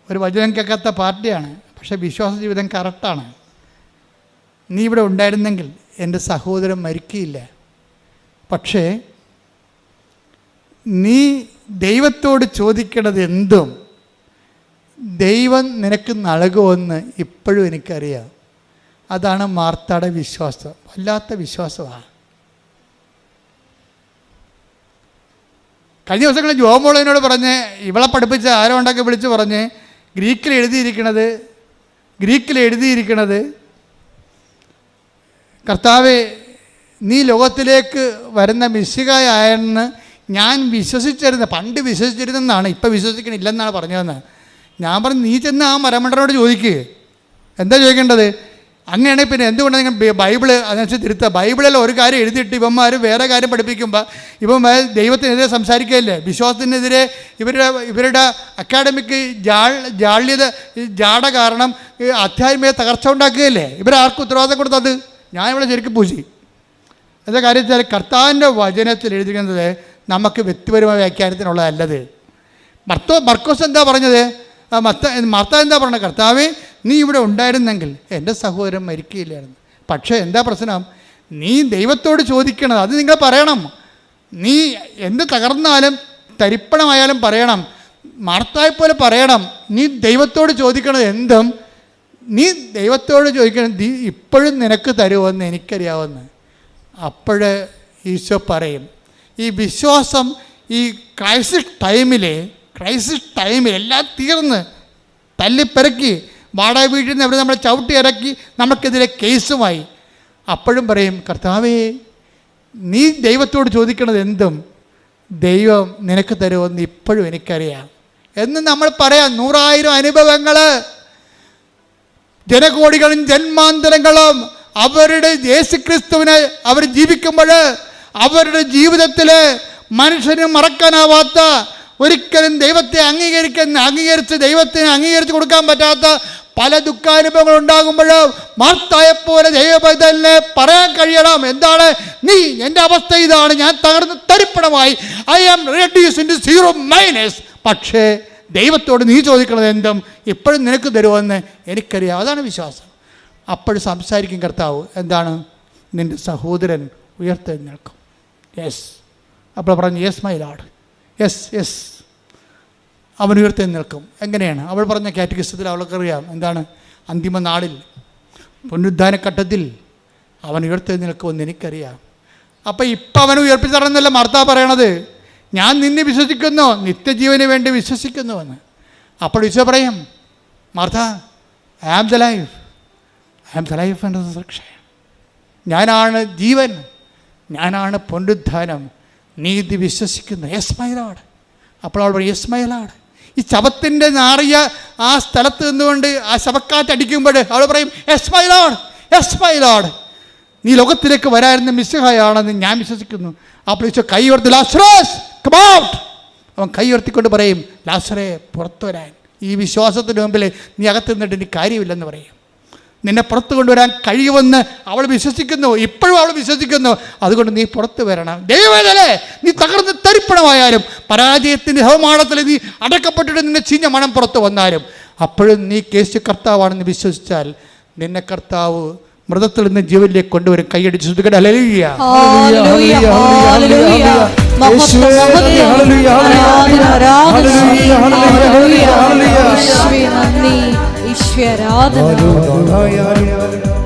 ഒരു വചനം കേൾക്കാത്ത പാർട്ടിയാണ്, പക്ഷേ വിശ്വാസ ജീവിതം കറക്റ്റാണ്. നീ ഇവിടെ ഉണ്ടായിരുന്നെങ്കിൽ എൻ്റെ സഹോദരൻ മരിക്കുകയില്ല. പക്ഷേ നീ ദൈവത്തോട് ചോദിക്കണത് എന്തും ദൈവം നിനക്ക് നൽകുമെന്ന് ഇപ്പോഴും എനിക്കറിയാം. അതാണ് മാർത്തയുടെ വിശ്വാസം. വല്ലാത്ത വിശ്വാസമാണ്. കഴിഞ്ഞ ദിവസങ്ങളിൽ ജോമോളനോട് പറഞ്ഞ്, ഇവളെ പഠിപ്പിച്ച ആരോ ഉണ്ടാക്കി വിളിച്ച് പറഞ്ഞ്, ഗ്രീക്കിൽ എഴുതിയിരിക്കണത് കർത്താവേ, നീ ലോകത്തിലേക്ക് വരുന്ന മിശിഹായെന്ന് ഞാൻ പണ്ട് വിശ്വസിച്ചിരുന്നെന്നാണ്, ഇപ്പം വിശ്വസിക്കണില്ലെന്നാണ് പറഞ്ഞതെന്ന്. ഞാൻ പറഞ്ഞു, നീ ചെന്ന് ആ മരമണ്ടനോട് ചോദിക്കുക. എന്താ ചോദിക്കേണ്ടത്? അങ്ങനെയാണെങ്കിൽ പിന്നെ എന്തുകൊണ്ടാണ് നിങ്ങൾ ബൈബിള് അതിനനുസരിച്ച് തിരുത്തുക? ബൈബിളിൽ ഒരു കാര്യം എഴുതിയിട്ട് ഇവന്മാർ വേറെ കാര്യം പഠിപ്പിക്കുമ്പോൾ ഇവന്മാർ ദൈവത്തിനെതിരെ സംസാരിക്കുകയല്ലേ? വിശ്വാസത്തിനെതിരെ ഇവരുടെ അക്കാഡമിക് ജാട കാരണം ആധ്യാത്മിക തകർച്ച ഉണ്ടാക്കുകയല്ലേ? ഇവരാർക്കും ഉത്തരവാദിത്തം കൊടുത്തത്? ഞാൻ ഇവിടെ ശരിക്കും പൂശി. എന്താ കാര്യം വെച്ചാൽ, കർത്താവിൻ്റെ വചനത്തിൽ എഴുതിക്കുന്നത് നമുക്ക് വ്യക്തിപരമായ വ്യാഖ്യാനത്തിനുള്ളതല്ലത്. മർക്കോസ് എന്താ പറഞ്ഞത്? മാർത്ത എന്താ പറഞ്ഞത്? കർത്താവേ, നീ ഇവിടെ ഉണ്ടായിരുന്നെങ്കിൽ എൻ്റെ സഹോദരൻ മരിക്കുകയില്ലായിരുന്നു. പക്ഷേ എന്താ പ്രശ്നം? നീ ദൈവത്തോട് ചോദിക്കണത്, അത് നിങ്ങൾ പറയണം. നീ എന്ത് തകർന്നാലും തരിപ്പണമായാലും പറയണം, മാർത്തായെപ്പോലെ പറയണം, നീ ദൈവത്തോട് ചോദിക്കണത് എന്തും നീ ദൈവത്തോട് ചോദിക്കണം, ഇപ്പോഴും നിനക്ക് തരുമെന്ന് എനിക്കറിയാവുന്ന. അപ്പോൾ ഈശോ പറയും, ഈ വിശ്വാസം ഈ ക്രൈസിസ് ടൈമിൽ എല്ലാം തീർന്ന് തല്ലിപ്പിറക്കി വാടക വീട്ടിൽ നിന്ന് അവർ നമ്മളെ ചവിട്ടി ഇറക്കി നമുക്കെതിരെ കേസുമായി. അപ്പോഴും പറയും, കർത്താവേ നീ ദൈവത്തോട് ചോദിക്കണത് എന്തും ദൈവം നിനക്ക് തരുമെന്ന് ഇപ്പോഴും എനിക്കറിയാം എന്ന് നമ്മൾ പറയാം. 100,000 അനുഭവങ്ങൾ, ജനകോടികളും ജന്മാന്തരങ്ങളും അവരുടെ യേശുക്രിസ്തുവിനെ അവർ ജീവിക്കുമ്പോൾ അവരുടെ ജീവിതത്തിൽ മനുഷ്യന് മറക്കാനാവാത്ത, ഒരിക്കലും ദൈവത്തെ അംഗീകരിച്ച് ദൈവത്തിന് അംഗീകരിച്ച് കൊടുക്കാൻ പറ്റാത്ത പല ദുഃഖാനുഭവങ്ങൾ ഉണ്ടാകുമ്പോൾ മാർത്തായെപ്പോലെ ദൈവപൈതലിനെ പറയാൻ കഴിയണം, എന്താണ് നീ എൻ്റെ അവസ്ഥ ഇതാണ്, ഞാൻ തകർന്ന് തരിപ്പണമായി, ഐ ആം റെഡ്യൂസ്ഡ് ഇൻടു 0 പക്ഷേ ദൈവത്തോട് നീ ചോദിക്കണത് എന്തും ഇപ്പോഴും നിനക്ക് തരുമെന്ന് എനിക്കറിയാം. അതാണ് വിശ്വാസം. അപ്പോഴും സംസാരിക്കും കർത്താവ്, എന്താണ് നിൻ്റെ സഹോദരൻ ഉയർത്തെഴുന്നേൽക്കും. യെസ്. അപ്പോൾ പറഞ്ഞു, യെസ് മൈ ലോർഡ്, യെസ് അവൻ ഉയർത്തെഴുന്നേൽക്കും. എങ്ങനെയാണ്? അവൾ പറഞ്ഞ കാറ്റഗിസത്തിൽ അവൾക്കറിയാം, എന്താണ് അന്തിമ നാളിൽ പുനരുദ്ധാനഘട്ടത്തിൽ അവൻ ഉയർത്തെഴുന്നേൽക്കുമെന്ന് എനിക്കറിയാം. അപ്പോൾ ഇപ്പം അവൻ ഉയർപ്പിച്ച് തരണമെന്നല്ല മാർത്ത പറയണത്, ഞാൻ നിന്നെ വിശ്വസിക്കുന്നു, നിത്യജീവന് വേണ്ടി വിശ്വസിക്കുന്നുവെന്ന്. അപ്പോൾ ഈശോ പറയും, Martha, I am the life and resurrection. ഞാനാണ് ജീവൻ, ഞാനാണ് പുനരുദ്ധാനം, നീ ഇത് വിശ്വസിക്കുന്നു. Yes my lord. അപ്പോൾ അവൾ പറയും, യെസ് മൈ ലോർഡ്. ഈ ശവത്തിൻ്റെ നാറിയ ആ സ്ഥലത്ത് നിന്നുകൊണ്ട് ആ ശവക്കാറ്റടിക്കുമ്പോൾ അവൾ പറയും, yes my Lord, yes my Lord, നീ ലോകത്തിലേക്ക് വരായിരുന്ന മിശിഹായാണെന്ന് ഞാൻ വിശ്വസിക്കുന്നു. അപ്പോൾ ഈശോ കൈ ഉയർത്തി, ലാസറസ് കം ഔട്ട്. അവൻ കൈ ഉയർത്തിക്കൊണ്ട് പറയും, ലാസറേ പുറത്തു വരാൻ. ഈ വിശ്വാസത്തിന് മുമ്പിൽ നീ അകത്ത് നിന്നിട്ട് എനിക്ക് കാര്യമില്ലെന്ന് പറയും. നിന്നെ പുറത്തു കൊണ്ടുവരാൻ കഴിയുമെന്ന് അവൾ വിശ്വസിക്കുന്നു, ഇപ്പോഴും അവൾ വിശ്വസിക്കുന്നു. അതുകൊണ്ട് നീ പുറത്ത് വരണം. ദൈവവേദനേ, നീ തകർന്ന് തരിപ്പണമായാലും, പരാജയത്തിൻ്റെ ഹവമാണത്തിൽ നീ അടക്കപ്പെട്ടിട്ട് നിന്നെ ചീഞ്ഞ മണം പുറത്ത് വന്നാലും, അപ്പോഴും നീ യേശു കർത്താവാണെന്ന് വിശ്വസിച്ചാൽ നിന്നെ കർത്താവ് മൃതത്തിൽ നിന്ന് ജീവനിലേക്ക് കൊണ്ടുവരും. കൈയടിച്ച് ശ്രുതിക്കട്ടെ, ഹല്ലേലൂയ.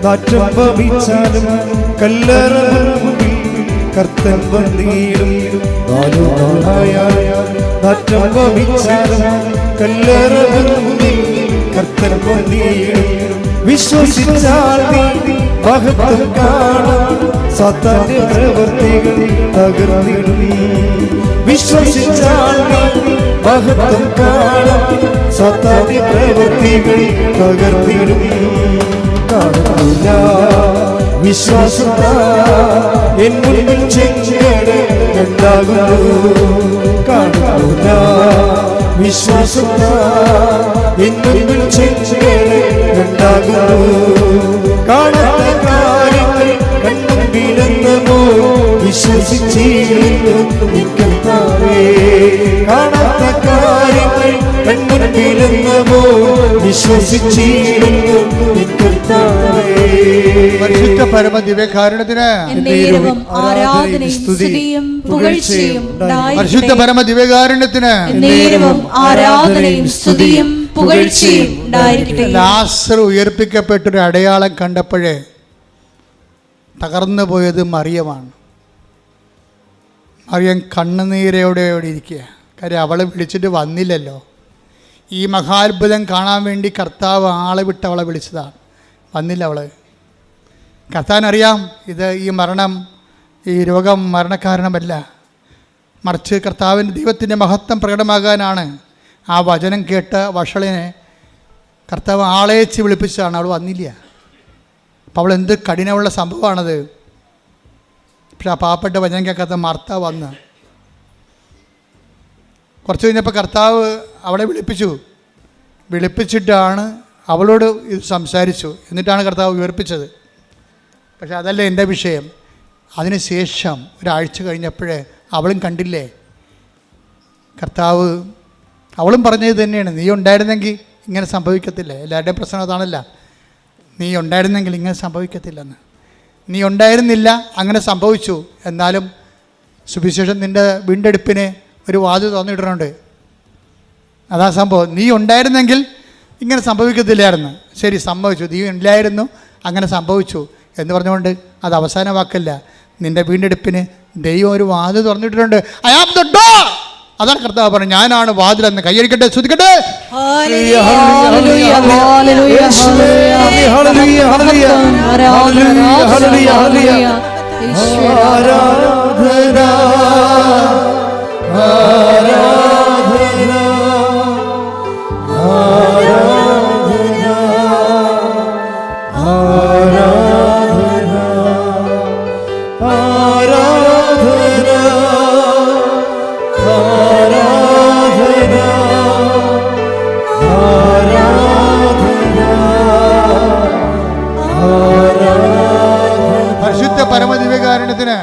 നാറ്റംഭവിച്ചാലും കല്ലറ കർത്തൻ വന്നിടും. നാറ്റംഭവിച്ചാലും കല്ലറ കർത്തൻ വന്നിടും. വിശ്വസിച്ചാൽ നീ മഹത്വം കാണാം, സാത്താന്റെ പ്രവൃത്തികൾ തകർന്നിടും. വിശ്വസിച്ചാൽ നീ മഹത്വം കാണാം, സാത്താന്റെ പ്രവൃത്തികൾ തകർന്നിടും. കാണുന്നില്ല വിശ്വാസത്താ എൻ മുൻപിൽ ചെങ്കടൽ ഉണ്ടാകുന്നു. കാണുന്നില്ല വിശ്വാസത്താ എൻ മുൻപിൽ ചെങ്കടൽ ഉണ്ടാകുന്നു. കാണാത്ത കാര്യങ്ങൾ കൺമുമ്പിലെന്നോ വിശ്വസിച്ചിരുന്നു നിൽക്കത്താവേ. കാണാത്ത കാര്യങ്ങൾ കൺമുമ്പിലെന്നോ വിശ്വസിച്ചിരുന്നു നിൽക്കത്താവേ. പരിശുദ്ധ പരമ ദിവ്യകാരുണ്യത്തിന് ആരാധനയും സ്തുതിയും പുകഴ്ചയും ഉണ്ടായിരിക്കട്ടെ. പരിശുദ്ധ പരമ ദിവ്യകാരുണ്യത്തിന് ആരാധനയും സ്തുതിയും പുകഴ്ചയും ഉണ്ടായിരിക്കട്ടെ. ലാസർ ഉയർപ്പിക്കപ്പെട്ടൊരു അടയാളം കണ്ടപ്പോഴേ തകർന്നു പോയത് മറിയമാണ്. മറിയം കണ്ണുനീരോടെ ഇരിക്കുക. കാര്യം അവളെ വിളിച്ചിട്ട് വന്നില്ലല്ലോ. ഈ മഹാത്ഭുതം കാണാൻ വേണ്ടി കർത്താവ് ആളെ വിട്ട് അവളെ വിളിച്ചതാണ്. വന്നില്ല അവൾ. കർത്താവിനറിയാം ഇത് ഈ രോഗം മരണകാരണമല്ല, മറിച്ച് കർത്താവിൻ്റെ ദൈവത്തിൻ്റെ മഹത്വം പ്രകടമാകാനാണ്. ആ വചനം കേട്ട വഷളിനെ കർത്താവ് ആളേച്ച് വിളിപ്പിച്ചതാണ്. അവൾ വന്നില്ല. അപ്പോൾ അവൾ എന്ത് കഠിനമുള്ള സംഭവമാണത്. പക്ഷെ ആ പാവപ്പെട്ട വചനം കേൾക്കാത്ത മാർത്ത വന്ന് കുറച്ച് കഴിഞ്ഞപ്പോൾ കർത്താവ് അവളെ വിളിപ്പിച്ചിട്ടാണ് അവളോട് ഇത് സംസാരിച്ചു. എന്നിട്ടാണ് കർത്താവ് ഉയർപ്പിച്ചത്. പക്ഷെ അതല്ല എൻ്റെ വിഷയം. അതിനുശേഷം ഒരാഴ്ച കഴിഞ്ഞപ്പോഴേ അവളും കണ്ടില്ലേ കർത്താവ്, അവളും പറഞ്ഞത് തന്നെയാണ്, നീ ഉണ്ടായിരുന്നെങ്കിൽ ഇങ്ങനെ സംഭവിക്കത്തില്ല. എല്ലാവരുടെയും പ്രശ്നം അതാണല്ല, നീ ഉണ്ടായിരുന്നെങ്കിൽ ഇങ്ങനെ സംഭവിക്കത്തില്ലെന്ന്. നീ ഉണ്ടായിരുന്നില്ല, അങ്ങനെ സംഭവിച്ചു. എന്നാലും സുവിശേഷം നിൻ്റെ വീണ്ടെടുപ്പിന് ഒരു വാതിൽ തുറന്നിടുന്നുണ്ട്. അതാ സംഭവം. നീ ഉണ്ടായിരുന്നെങ്കിൽ ഇങ്ങനെ സംഭവിക്കത്തില്ലായിരുന്നു. ശരി, സംഭവിച്ചു, നീ ഇല്ലായിരുന്നു, അങ്ങനെ സംഭവിച്ചു എന്ന് പറഞ്ഞുകൊണ്ട് അത് അവസാന വാക്കല്ല. നിൻ്റെ വീണ്ടെടുപ്പിന് ദൈവം ഒരു വാതിൽ തുറന്നിട്ടുണ്ട്. I am the door. അതാണ് കർത്താവ് പറഞ്ഞു, ഞാനാണ് വാതിലെന്ന്. കൈയടിക്കട്ടെ, സ്തുതിക്കട്ടെ. പരിശുദ്ധ പരമദിവ്യകാരുണ്യത്തിന്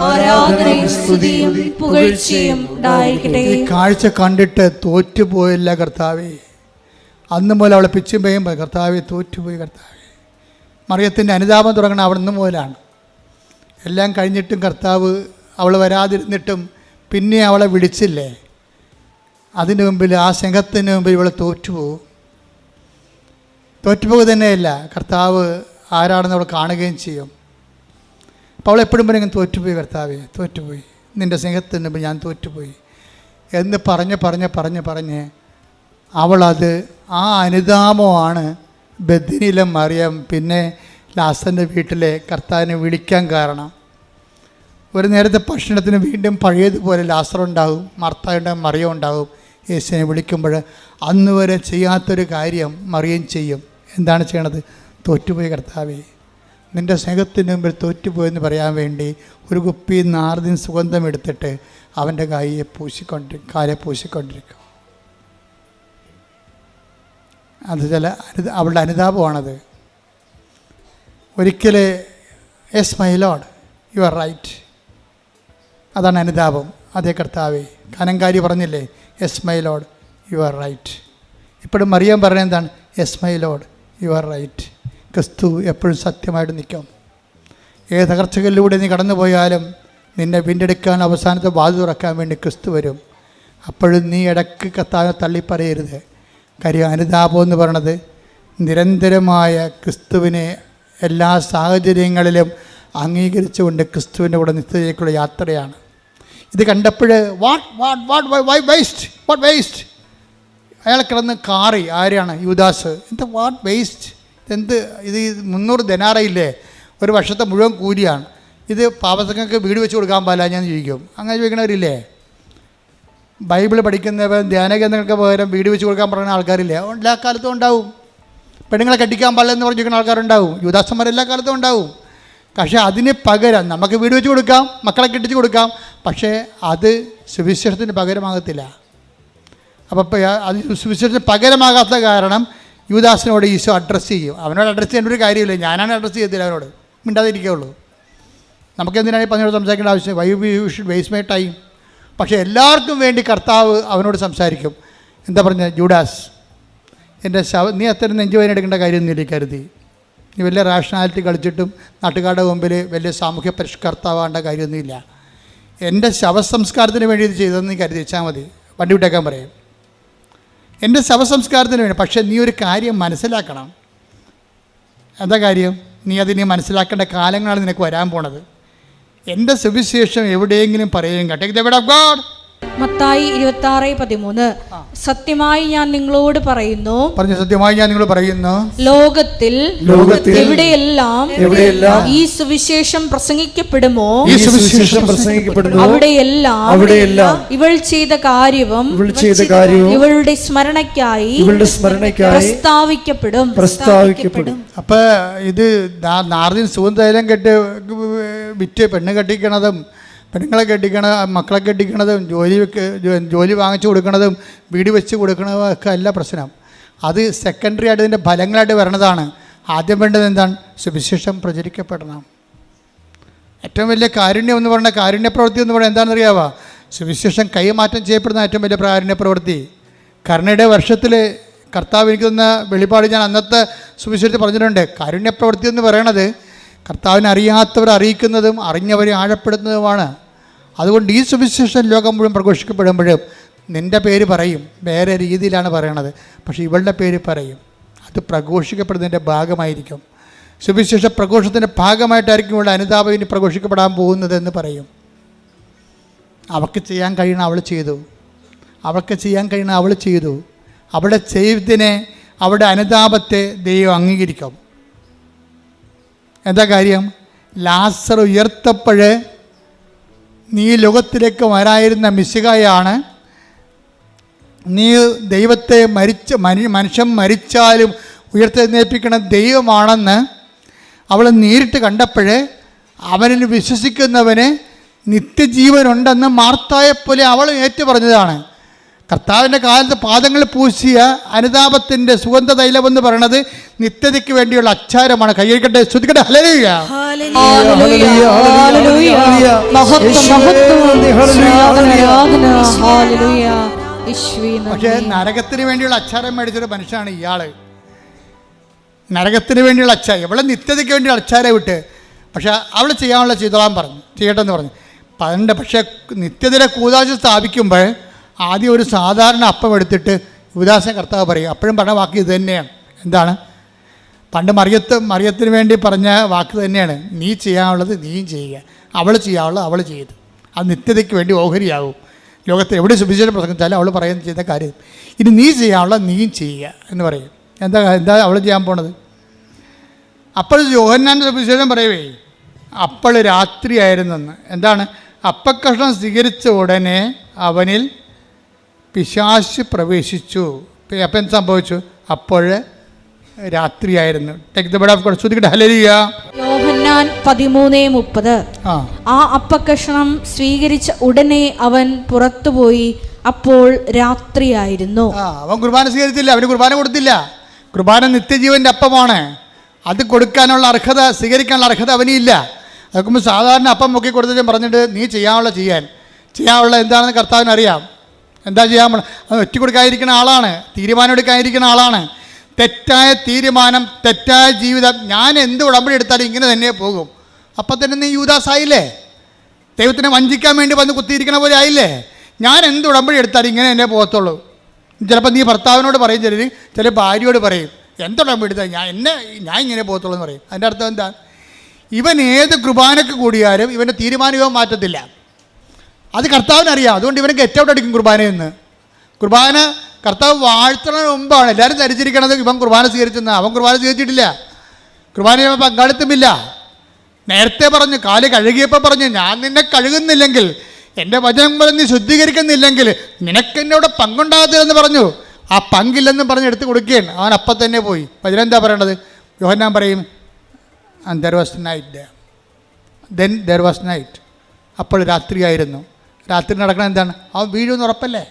ആരാധനയും സ്തുതിയും പുകഴ്ചയും ഉണ്ടായിരിക്കട്ടെ. ഈ കാഴ്ച കണ്ടിട്ട് തോറ്റുപോയില്ല കർത്താവേ. അന്ന് മുതൽ അവളെ പിച്ചും പേയും കർത്താവെ തോറ്റുപോയി കർത്താവെ. മറിയത്തിൻ്റെ അനുതാപം തുടങ്ങണം അവിടെ നിന്ന് മുതലാണ്. എല്ലാം കഴിഞ്ഞിട്ടും കർത്താവ് അവൾ വരാതിരുന്നിട്ടും പിന്നെ അവളെ വിളിച്ചില്ലേ. അതിന് മുമ്പിൽ, ആ സ്നേഹത്തിന് മുമ്പിൽ ഇവളെ തോറ്റുപോകും. തോറ്റുപോകുക തന്നെയല്ല, കർത്താവ് ആരാണെന്ന് അവൾ കാണുകയും ചെയ്യും. അപ്പോൾ അവൾ എപ്പോഴും പറയും, തോറ്റുപോയി കർത്താവെ, തോറ്റുപോയി, നിൻ്റെ സ്നേഹത്തിന് മുമ്പ് ഞാൻ തോറ്റുപോയി എന്ന് പറഞ്ഞ് അവളത്, ആ അനുതാപമാണ് ബെഥനിയിലെ മറിയം പിന്നെ ലാസറിൻ്റെ വീട്ടിലെ കർത്താവിനെ വിളിക്കാൻ കാരണം. ഒരു നേരത്തെ ഭക്ഷണത്തിന് വീണ്ടും പഴയതുപോലെ ലാസറുണ്ടാവും, മർത്തായുണ്ടാവും, മറിയം ഉണ്ടാവും. യേശുവിനെ വിളിക്കുമ്പോൾ അന്ന് വരെ ചെയ്യാത്തൊരു കാര്യം മറിയം ചെയ്യും. എന്താണ് ചെയ്യണത്? തോറ്റുപോയി കർത്താവേ, നിൻ്റെ സ്നേഹത്തിന് മുമ്പിൽ തോറ്റുപോയെന്ന് പറയാൻ വേണ്ടി ഒരു കുപ്പി നാർദിൻ സുഗന്ധം എടുത്തിട്ട് അവൻ്റെ കാലെ പൂശിക്കൊണ്ടിരിക്കും. അത് അവളുടെ അനുതാപമാണത്. ഒരിക്കൽ yes my lord, you are right. അതാണ് അനുതാപം. അതേ കർത്താവേ, കനങ്കാരി പറഞ്ഞില്ലേ, yes my lord, you are right. ഇപ്പോഴും മറിയം പറയുന്നത് എന്താണ്? Yes my lord, you are right. ക്രിസ്തു എപ്പോഴും സത്യമായിട്ട് നിൽക്കും. ഏത് തകർച്ചകളിലൂടെ നീ കടന്നു പോയാലും നിന്നെ വീണ്ടെടുക്കാൻ, അവസാനത്തെ വാതിൽ തുറക്കാൻ വേണ്ടി ക്രിസ്തു വരും. അപ്പോഴും നീ ഇടയ്ക്ക് കർത്താവിനെ തള്ളിപ്പറയരുത്. കാര്യം അനുതാപം എന്ന് പറയണത് നിരന്തരമായ ക്രിസ്തുവിനെ എല്ലാ സാഹചര്യങ്ങളിലും അംഗീകരിച്ചുകൊണ്ട് ക്രിസ്തുവിൻ്റെ കൂടെ നിത്യതയിലേക്കുള്ള യാത്രയാണ്. ഇത് കണ്ടപ്പോൾ വാട്ട് വേസ്റ്റ് അയാൾ കിടന്ന് കാറി. ആരെയാണ്? യൂദാസ്. എന്താ വാട്ട് വേസ്റ്റ്? എന്ത് ഇത്? 300 ദനാറയില്ലേ, ഒരു വർഷത്തെ മുഴുവൻ കൂലിയാണ്. ഇത് പാപസങ്ങൾക്ക് വീട് വെച്ച് കൊടുക്കാൻ പാടില്ല ഞാൻ ചോദിക്കും. അങ്ങനെ ചോദിക്കണവരില്ലേ? ബൈബിൾ പഠിക്കുന്നവർ ധ്യാനകേന്ദ്രങ്ങൾക്ക് പകരം വീട് വെച്ച് കൊടുക്കാൻ പറയുന്ന ആൾക്കാരില്ലേ? എല്ലാ കാലത്തും ഉണ്ടാവും. പെണ്ണുങ്ങളെ കെട്ടിക്കാൻ പാടില്ല എന്ന് പറഞ്ഞിരിക്കുന്ന ആൾക്കാരുണ്ടാവും. യുവദാസന്മാർ എല്ലാ കാലത്തും ഉണ്ടാവും. പക്ഷേ അതിന് പകരം നമുക്ക് വീട് വെച്ച് കൊടുക്കാം, മക്കളെ കെട്ടിച്ച് കൊടുക്കാം, പക്ഷേ അത് സുവിശേഷത്തിന് പകരമാകത്തില്ല. അപ്പോൾ അത് സുവിശേഷത്തിന് പകരമാകാത്ത കാരണം യൂദാസിനോട് ഈശോ അഡ്രസ്സ് ചെയ്യും. അവനോട് അഡ്രസ്സ് ചെയ്യേണ്ട ഒരു കാര്യമില്ല, ഞാനാണ് അഡ്രസ്സ് ചെയ്യത്തില്ല, അവനോട് മിണ്ടാതിരിക്കുകയുള്ളൂ. നമുക്കെന്തിനാണ് ഈ പറഞ്ഞോട് സംസാരിക്കേണ്ട ആവശ്യം? Why you should waste my time. പക്ഷേ എല്ലാവർക്കും വേണ്ടി കർത്താവ് അവനോട് സംസാരിക്കും. എന്താ പറഞ്ഞത്? ജൂഡാസ്, എൻ്റെ നീ അത്ര നെഞ്ചുവേദന എടുക്കേണ്ട കാര്യമൊന്നുമില്ല കരുതി. നീ വലിയ റാഷണാലിറ്റി കളിച്ചിട്ടും നാട്ടുകാരുടെ മുമ്പിൽ വലിയ സാമൂഹ്യ പരിഷ്കർത്താവേണ്ട കാര്യമൊന്നുമില്ല. എൻ്റെ ശവസംസ്കാരത്തിന് വേണ്ടി ഇത് ചെയ്തതെന്ന് നീ കരുതി വെച്ചാൽ മതി, വണ്ടി വിട്ടേക്കാൻ പറയും. എൻ്റെ ശവസംസ്കാരത്തിന് വേണ്ടി. പക്ഷേ നീ ഒരു കാര്യം മനസ്സിലാക്കണം. എന്താ കാര്യം? നീ അതിനെ മനസ്സിലാക്കേണ്ട കാലങ്ങളാണ് നിനക്ക് വരാൻ പോണത്. എൻ്റെ സുവിശേഷം എവിടെയെങ്കിലും പറയുകയും കേട്ടോ, the word of God. Mathai 26:13 സത്യമായി ഞാൻ നിങ്ങളോട് പറയുന്നു, സത്യമായി ഞാൻ നിങ്ങളോട് പറയുന്നു, ലോകത്തിൽ എവിടെയെല്ലാം ഈ സുവിശേഷം പ്രസംഗിക്കപ്പെടുമോ അവിടെയെല്ലാം ഇവൾ ചെയ്ത കാര്യവും ഇവളുടെ സ്മരണയ്ക്കായി പ്രസ്താവിക്കപ്പെടും. അപ്പൊ ഇത് നാർദിൻ സുഗന്ധതൈലം കെട്ട് വിറ്റ് പെണ്ണ് കെട്ടിക്കണതും, പെണ്ണുങ്ങളെ മക്കളെ കെട്ടിക്കണതും, ജോലി വാങ്ങിച്ചു കൊടുക്കണതും, വീട് വെച്ച് കൊടുക്കണതും ഒക്കെ അല്ല പ്രശ്നം. അത് സെക്കൻഡറി ആയിട്ട് ഇതിൻ്റെ ഫലങ്ങളായിട്ട് വരണതാണ്. ആദ്യം വേണ്ടത് എന്താണ്? സുവിശേഷം പ്രചരിക്കപ്പെടണം. ഏറ്റവും വലിയ കാരുണ്യം എന്ന് പറയുന്ന, കാരുണ്യപ്രവൃത്തി എന്ന് പറയുന്നത് എന്താണെന്നറിയാവോ? സുവിശേഷം കൈമാറ്റം ചെയ്യപ്പെടുന്ന ഏറ്റവും വലിയ കാരുണ്യപ്രവൃത്തി. കരുണയുടെ വർഷത്തിൽ കർത്താവ് എനിക്ക് തന്ന വെളിപാട് ഞാൻ അന്നത്തെ സുവിശേഷത്തിൽ പറഞ്ഞിട്ടുണ്ട്. കാരുണ്യപ്രവൃത്തി എന്ന് പറയണത് കർത്താവിനെ അറിയാത്തവരെ അറിയിക്കുന്നതും അറിഞ്ഞവരെ ആഴപ്പെടുന്നതുമാണ്. അതുകൊണ്ട് ഈ സുവിശേഷം ലോകം മുഴുവൻ പ്രഘോഷിക്കപ്പെടുമ്പോഴും നിൻ്റെ പേര് പറയും, വേറെ രീതിയിലാണ് പറയണത്, പക്ഷേ ഇവളുടെ പേര് പറയും. അത് പ്രഘോഷിക്കപ്പെടുന്നതിൻ്റെ ഭാഗമായിരിക്കും. സുവിശേഷ പ്രഘോഷത്തിൻ്റെ ഭാഗമായിട്ടായിരിക്കും ഇവിടെ അനുതാപം ഇനി പ്രഘോഷിക്കപ്പെടാൻ പോകുന്നതെന്ന് പറയും. അവൾക്ക് ചെയ്യാൻ കഴിയണം അവൾ ചെയ്തു, അവൾക്ക് ചെയ്യാൻ കഴിയണം അവൾ ചെയ്തു. അവിടെ ചെയ്തതിനെ, അവിടെ അനുതാപത്തെ ദൈവം അംഗീകരിക്കും. എന്താ കാര്യം? ലാസർ ഉയർത്തപ്പോൾ നീ ലോകത്തിലേക്ക് വരായിരുന്ന മിശിഹായാണ്, നീ ദൈവത്തെ മനുഷ്യൻ മരിച്ചാലും ഉയർത്തെഴുന്നേൽപ്പിക്കണ ദൈവമാണെന്ന് അവൾ നേരിട്ട് കണ്ടപ്പോൾ അവനിൽ വിശ്വസിക്കുന്നവന് നിത്യജീവനുണ്ടെന്ന് മാർത്തായെപ്പോലെ അവൾ ഏറ്റു പറഞ്ഞതാണ്. കർത്താവിൻ്റെ കാലത്ത് പാദങ്ങൾ പൂശിയ അനുതാപത്തിൻ്റെ സുഗന്ധ തൈലമെന്ന് പറയുന്നത് നിത്യതയ്ക്ക് വേണ്ടിയുള്ള അച്ചാരമാണ്. കൈയ്യടിക്കട്ടെ, ശ്രുതിക്കട്ടെ, ഹല്ലേലൂയ. പക്ഷേ നരകത്തിന് വേണ്ടിയുള്ള അച്ചാരം മേടിച്ചൊരു മനുഷ്യനാണ് ഇയാൾ. നരകത്തിന് വേണ്ടിയുള്ള അച്ചാരം, ഇവളെ നിത്യതയ്ക്ക് വേണ്ടിയുള്ള അച്ചാരം വിട്ട്, പക്ഷെ അവൾ ചെയ്യാനുള്ള ചെയ്തോളാൻ പറഞ്ഞു, ചെയ്യട്ടെ എന്ന് പറഞ്ഞു. പക്ഷേ നിത്യതയുടെ കൂദാശ സ്ഥാപിക്കുമ്പോൾ ആദ്യം ഒരു സാധാരണ അപ്പം എടുത്തിട്ട് യുവദാസൻ കർത്താവ് പറയും. അപ്പോഴും പറഞ്ഞ വാക്ക് ഇത് തന്നെയാണ്. എന്താണ്? പണ്ട് മറിയത്തിന് വേണ്ടി പറഞ്ഞ വാക്ക് തന്നെയാണ്, നീ ചെയ്യാനുള്ളത് നീയും ചെയ്യുക, അവൾ ചെയ്യാനുള്ളത് അവൾ ചെയ്ത്. അത് നിത്യതയ്ക്ക് വേണ്ടി ഓഹരിയാകും. ലോകത്ത് എവിടെ സുവിശേഷം പ്രസംഗിച്ചാലും അവൾ പറയുന്ന ചെയ്യുന്ന കാര്യം, ഇനി നീ ചെയ്യാനുള്ളത് നീയും ചെയ്യുക എന്ന് പറയും. എന്താ അവൾ ചെയ്യാൻ പോണത്? അപ്പോൾ യോഹന്നാൻ്റെ സുവിശേഷം പറയുവേ, അപ്പോൾ രാത്രിയായിരുന്നെന്ന്. എന്താണ്? അപ്പക്കഷ്ണം സ്വീകരിച്ച ഉടനെ അവനിൽ പിശാച് പ്രവേശിച്ചു. അപ്പം എന്ത് സംഭവിച്ചു? അപ്പോൾ രാത്രിയായിരുന്നു. യോഹന്നാൻ 13:30. ആ അപ്പക്കഷണം സ്വീകരിച്ച ഉടനെ അവൻ പുറത്തുപോയി, അപ്പോൾ രാത്രിയായിരുന്നു. അവൻ കുർബാന സ്വീകരിച്ചില്ല, അവന് കുർബാന കൊടുത്തില്ല. കുർബാന നിത്യജീവൻ്റെ അപ്പമാണ്. അത് കൊടുക്കാനുള്ള അർഹത, സ്വീകരിക്കാനുള്ള അർഹത അവനില്ല. അതൊക്കെ സാധാരണ അപ്പം മുക്കി കൊടുത്തിട്ട് പറഞ്ഞിട്ട് നീ ചെയ്യാനുള്ള എന്താണെന്ന് കർത്താവിന് അറിയാം. എന്താ ചെയ്യാൻ? അത് ഒറ്റ കൊടുക്കാതിരിക്കുന്ന ആളാണ്, തീരുമാനം എടുക്കാതിരിക്കുന്ന ആളാണ്. തെറ്റായ തീരുമാനം, തെറ്റായ ജീവിതം. ഞാൻ എന്ത് ഉടമ്പടി എടുത്താലും ഇങ്ങനെ തന്നെ പോകും. അപ്പം തന്നെ നീ യൂദാസായില്ലേ? ദൈവത്തിനെ വഞ്ചിക്കാൻ വേണ്ടി വന്ന് കുത്തിയിരിക്കണ പോലെ ആയില്ലേ? ഞാൻ എന്ത് ഉടമ്പടി എടുത്താലും ഇങ്ങനെ തന്നെ പോകത്തുള്ളൂ. ചിലപ്പോൾ നീ ഭർത്താവിനോട് പറയും, ചില ഭാര്യയോട് പറയും, എന്തുടമ്പടി എടുത്താൽ ഞാൻ ഇങ്ങനെ പോകത്തുള്ളൂ എന്ന് പറയും. അതിൻ്റെ അർത്ഥം എന്താ? ഇവൻ ഏത് കുർബാനയ്ക്ക് കൂടിയാലും ഇവൻ്റെ തീരുമാനം മാറ്റത്തില്ല. അത് കർത്താവിനറിയാം. അതുകൊണ്ട് ഇവന് ഗെറ്റ് ഔട്ട് അടിക്കും കുർബാനയെന്ന്. കുർബാന കർത്താവ് വാഴ്ത്തുന്നതിന് മുമ്പാണ് എല്ലാവരും ധരിച്ചിരിക്കണത് ഇവൻ കുർബാന സ്വീകരിച്ചെന്ന്. അവൻ കുർബാന സ്വീകരിച്ചിട്ടില്ല, കുർബാനയിൽ പങ്കാളിത്തമില്ല. നേരത്തെ പറഞ്ഞു, കാല് കഴുകിയപ്പോൾ പറഞ്ഞു, ഞാൻ നിന്നെ കഴുകുന്നില്ലെങ്കിൽ, എൻ്റെ വചനം പറഞ്ഞ് ശുദ്ധീകരിക്കുന്നില്ലെങ്കിൽ നിനക്കെന്നോട് പങ്കുണ്ടാകത്തില്ലെന്ന് പറഞ്ഞു. ആ പങ്കില്ലെന്നും പറഞ്ഞ് എടുത്ത് കൊടുക്കുകയാണ്. അവൻ അപ്പം തന്നെ പോയി. വചനം എന്താ പറയേണ്ടത്? യോഹന്നാൻ പറയും, and there was night. Then there was night. അപ്പോൾ രാത്രിയായിരുന്നു. രാത്രി നടക്കണം എന്താണ്? അവൻ വീഴുമെന്ന് ഉറപ്പല്ലേ?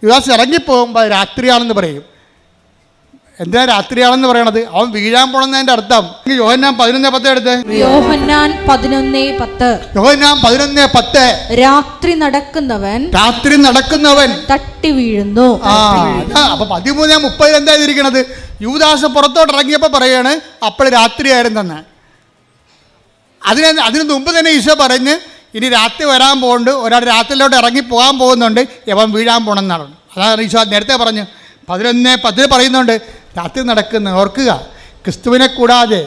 യുദാസ് ഇറങ്ങിപ്പോകുമ്പോൾ രാത്രിയാണെന്ന് പറയും. എന്താ രാത്രിയാണെന്ന് പറയണത്? അവൻ വീഴാൻ പോണെന്നതിൻ്റെ അർത്ഥം. യോഹന്നാൻ 11:10 എടുത്ത്. യോഹന്നാൻ 11:10. രാത്രി നടക്കുന്നവൻ തട്ടി വീഴുന്നു. അപ്പൊ 13:30 എന്താ ഇരിക്കണത്? യുദാസ് പുറത്തോട്ട് ഇറങ്ങിയപ്പോൾ പറയാണ് അപ്പോൾ രാത്രിയായിരുന്നെന്ന്. അതിന് മുമ്പ് തന്നെ ഈശോ പറഞ്ഞ് ഇനി രാത്രി വരാൻ പോകുന്നുണ്ട്, ഒരാൾ രാത്രിയിലോട്ട് ഇറങ്ങി പോകാൻ പോകുന്നുണ്ട്, യവൻ വീഴാൻ പോകണമെന്നാണ്. അതാണ് ഈശോ നേരത്തെ പറഞ്ഞു. 11:10 പറയുന്നുണ്ട് രാത്രി നടക്കുന്ന. ഓർക്കുക, ക്രിസ്തുവിനെ കൂടാതെ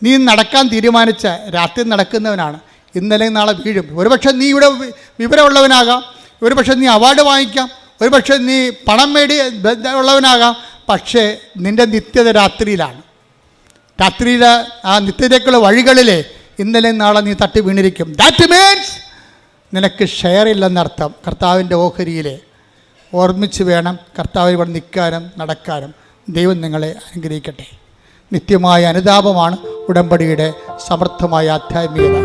നീ നടക്കാൻ തീരുമാനിച്ച രാത്രി നടക്കുന്നവനാണ്. ഇന്നലെ നാളെ വീഴും. ഒരുപക്ഷെ നീ ഇവിടെ വിവരമുള്ളവനാകാം, ഒരുപക്ഷെ നീ അവാർഡ് വാങ്ങിക്കാം, ഒരുപക്ഷെ നീ പണം ഉള്ളവനാകാം. പക്ഷേ നിൻ്റെ നിത്യത രാത്രിയിലാണ്. രാത്രിയിലെ ആ നിത്യതയ്ക്കുള്ള വഴികളിലെ ഇന്നലെ നാളെ നീ തട്ടി വീണിരിക്കും. ദാറ്റ് മീൻസ് നിനക്ക് ഷെയർ ഇല്ലെന്നർത്ഥം. കർത്താവിൻ്റെ ഓഹരിയിലെ ഓർമ്മിച്ച് വേണം കർത്താവ് ഇവിടെ നിൽക്കാനും നടക്കാനും. ദൈവം നിങ്ങളെ അനുഗ്രഹിക്കട്ടെ. നിത്യമായ അനുതാപമാണ് ഉടമ്പടിയുടെ സമർത്ഥമായ ആധ്യാത്മികത.